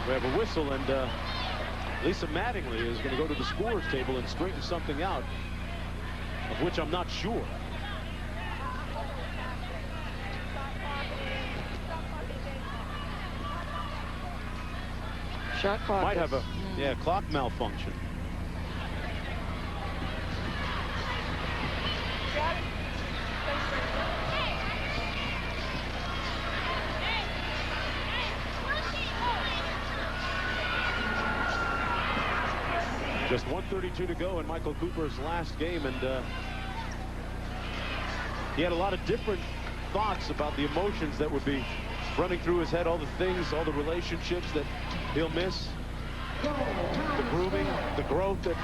We have a whistle, and Lisa Mattingly is going to go to the scorer's table and straighten something out, of which I'm not sure. Shot clock might have a clock malfunction. Just 1:32 to go in Michael Cooper's last game, and he had a lot of different thoughts about the emotions that would be running through his head, all the things, all the relationships that he'll miss, the grooming, the growth that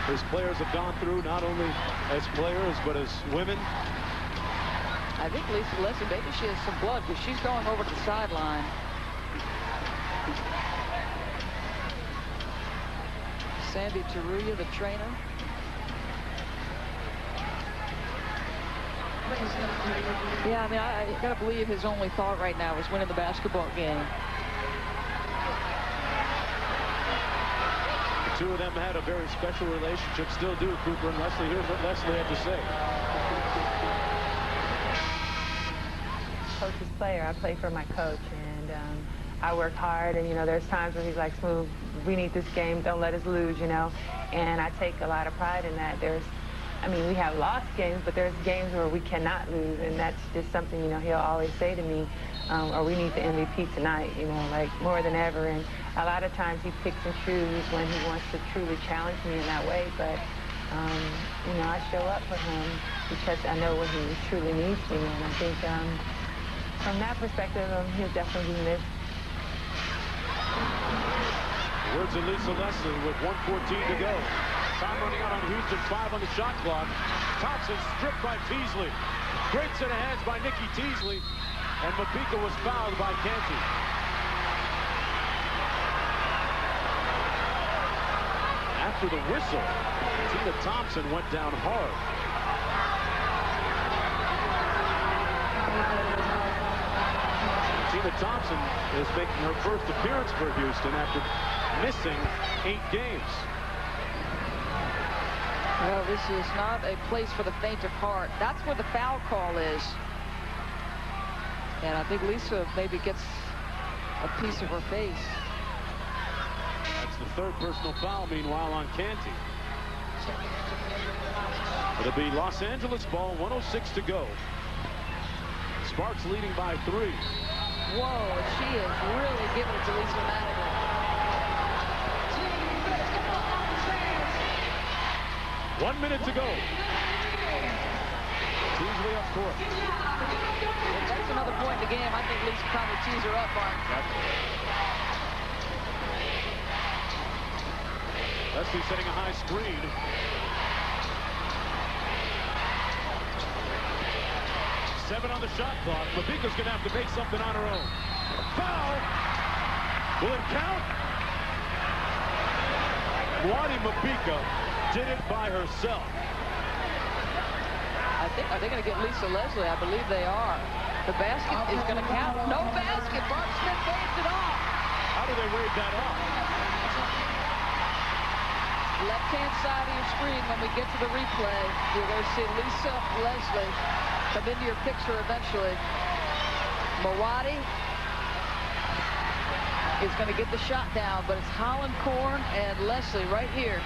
his players have gone through, not only as players but as women. I think Lisa Leslie, maybe she has some blood because she's going over to the sideline. Sandy Taruya, the trainer. Yeah, I mean, I gotta believe his only thought right now is winning the basketball game. The two of them had a very special relationship, still do, Cooper and Leslie. Here's what Leslie had to say. Coach's player. I play for my coach, and I work hard, and, you know, there's times where he's like, Smooth, we need this game, don't let us lose, you know, and I take a lot of pride in that. I mean, we have lost games, but there's games where we cannot lose, and that's just something, you know, he'll always say to me, or we need the MVP tonight, you know, like more than ever. And a lot of times he picks and chooses when he wants to truly challenge me in that way, but, you know, I show up for him because I know when he truly needs me, and I think from that perspective, he'll definitely be missed. Words of Lisa Leslie with 1:14 to go. Time running out on Houston, 5 on the shot clock. Thompson stripped by Teasley. Great set of hands by Nikki Teasley. And Mapika was fouled by Canty. After the whistle, Tina Thompson went down hard. Tina Thompson is making her first appearance for Houston after missing 8 games. Well, this is not a place for the faint of heart. That's where the foul call is. And I think Lisa maybe gets a piece of her face. The third personal foul, meanwhile, on Canty. It'll be Los Angeles ball, 1:06 to go. Sparks leading by 3. Whoa, she is really giving it to Lisa Madigan. 1 minute to go. Teasley up court. If that's another point in the game, I think Lisa probably tees her up, Mark. Leslie setting a high screen. Seven on the shot clock. Mabika's going to have to make something on her own. Foul! Will it count? Wadi Mabika did it by herself. Are they going to get Lisa Leslie? I believe they are. The basket is going to count. No basket. Barb Smith waves it off. How do they wave that off? Left-hand side of your screen, when we get to the replay, you're going to see Lisa Leslie come into your picture eventually. Mawadi is going to get the shot down, but it's Holland Korn and Leslie right here.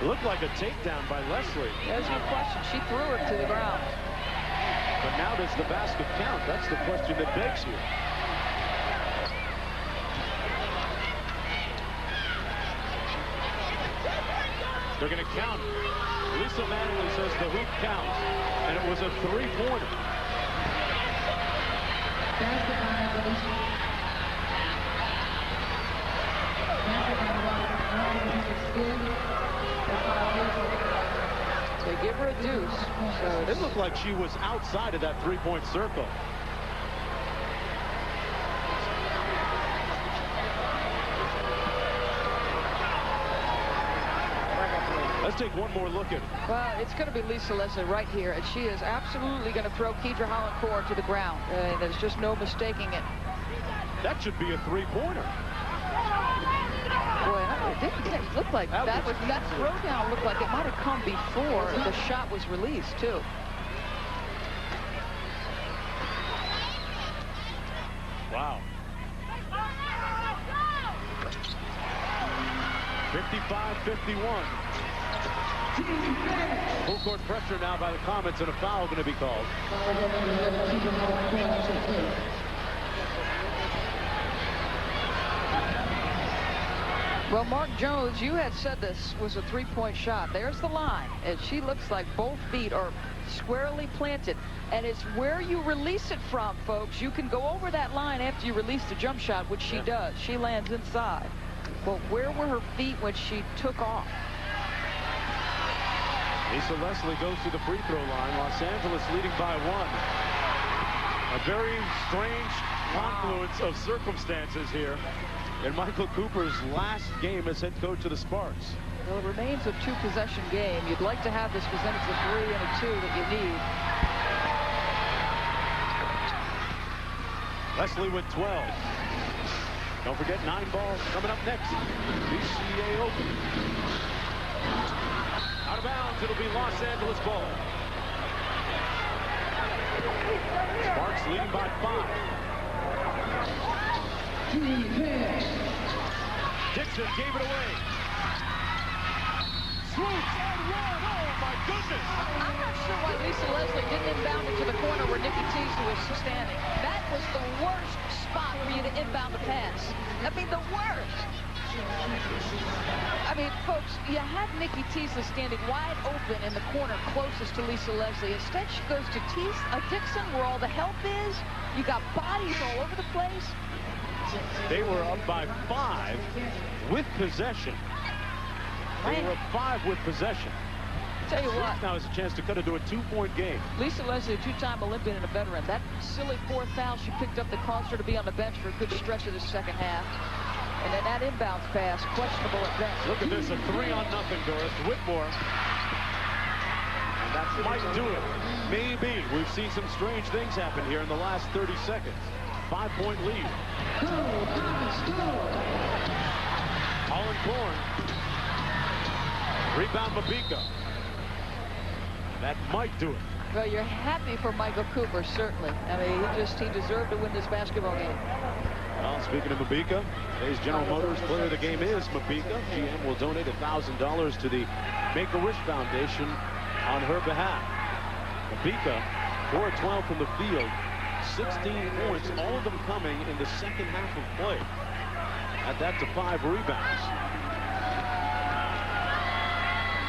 It looked like a takedown by Leslie. There's no question. She threw her to the ground. But now does the basket count? That's the question that begs here. They're going to count it. Lisa Manley says the hoop counts, and it was a 3-pointer. They give her a deuce. So it looked like she was outside of that 3-point circle. Let's take one more look at it. Well, it's going to be Lisa Leslie right here, and she is absolutely going to throw Kedra Holland-Korn to the ground. There's just no mistaking it. That should be a 3-pointer. Boy, it didn't look like that throwdown looked like it might have come before the shot was released, too. Wow. 55-51. Full court pressure now by the Comets, and a foul going to be called. Well, Mark Jones, you had said this was a 3-point shot. There's the line, and she looks like both feet are squarely planted. And it's where you release it from, folks. You can go over that line after you release the jump shot, which she does. She lands inside. But where were her feet when she took off? Lisa Leslie goes to the free throw line. Los Angeles leading by 1. A very strange confluence of circumstances here in Michael Cooper's last game as head coach of the Sparks. Well, it remains a 2-possession game. You'd like to have this presented to 3 and a 2 that you need. Leslie with 12. Don't forget 9 balls coming up next. BCA Open. Out of bounds, it'll be Los Angeles ball. Sparks leading by 5. Dixon gave it away. Swoops and one. Oh, my goodness. I'm not sure why Lisa Leslie didn't inbound it to the corner where Nikki Teasley was standing. That was the worst spot for you to inbound the pass. I mean, the worst. I mean, folks, you had Nikki Teasley standing wide open in the corner closest to Lisa Leslie. Instead, she goes to Dixon, where all the help is. You got bodies all over the place. They were up by 5 with possession. They were up 5 with possession. Tell you what. Now has a chance to cut into a 2-point game. Lisa Leslie, a 2-time Olympian and a veteran. That silly 4th foul she picked up that caused her to be on the bench for a good stretch of the second half. And then that inbounds pass, questionable at best. Look at this, a 3-0, Doris. Whitmore. And that might do it. Maybe. We've seen some strange things happen here in the last 30 seconds. 5-point lead. Holland Korn. Rebound Mabika. That might do it. Well, you're happy for Michael Cooper, certainly. I mean, he deserved to win this basketball game. Well, speaking of Mabika, today's General Motors player of the game is Mabika. GM will donate $1,000 to the Make-A-Wish Foundation on her behalf. Mabika, 4-12 from the field, 16 points, all of them coming in the second half of play. Add that to 5 rebounds.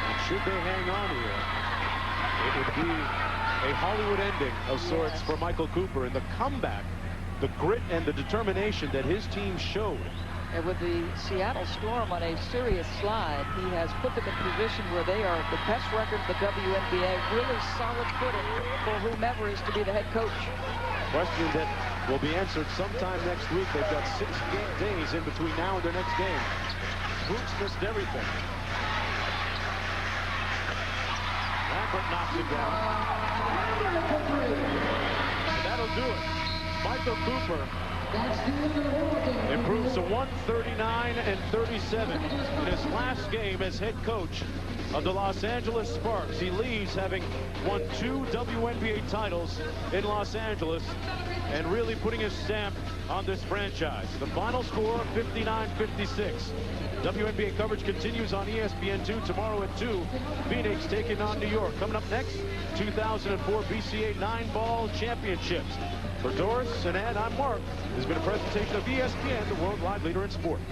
And should they hang on here, it would be a Hollywood ending of sorts for Michael Cooper, and the comeback, the grit and the determination that his team showed. And with the Seattle Storm on a serious slide, he has put them in a position where they are the best record in the WNBA, really solid footing for whomever is to be the head coach. Question that will be answered sometime next week. They've got 6 days in between now and their next game. Brooks missed everything. Lambert knocks it down. And that'll do it. Michael Cooper improves to 139-37 in his last game as head coach of the Los Angeles Sparks. He leaves having won 2 WNBA titles in Los Angeles and really putting his stamp on this franchise. The final score, 59-56. WNBA coverage continues on ESPN2 tomorrow at 2. Phoenix taking on New York. Coming up next, 2004 BCA 9-ball championships. For Doris and Ed, I'm Mark. This has been a presentation of ESPN, the worldwide leader in sports.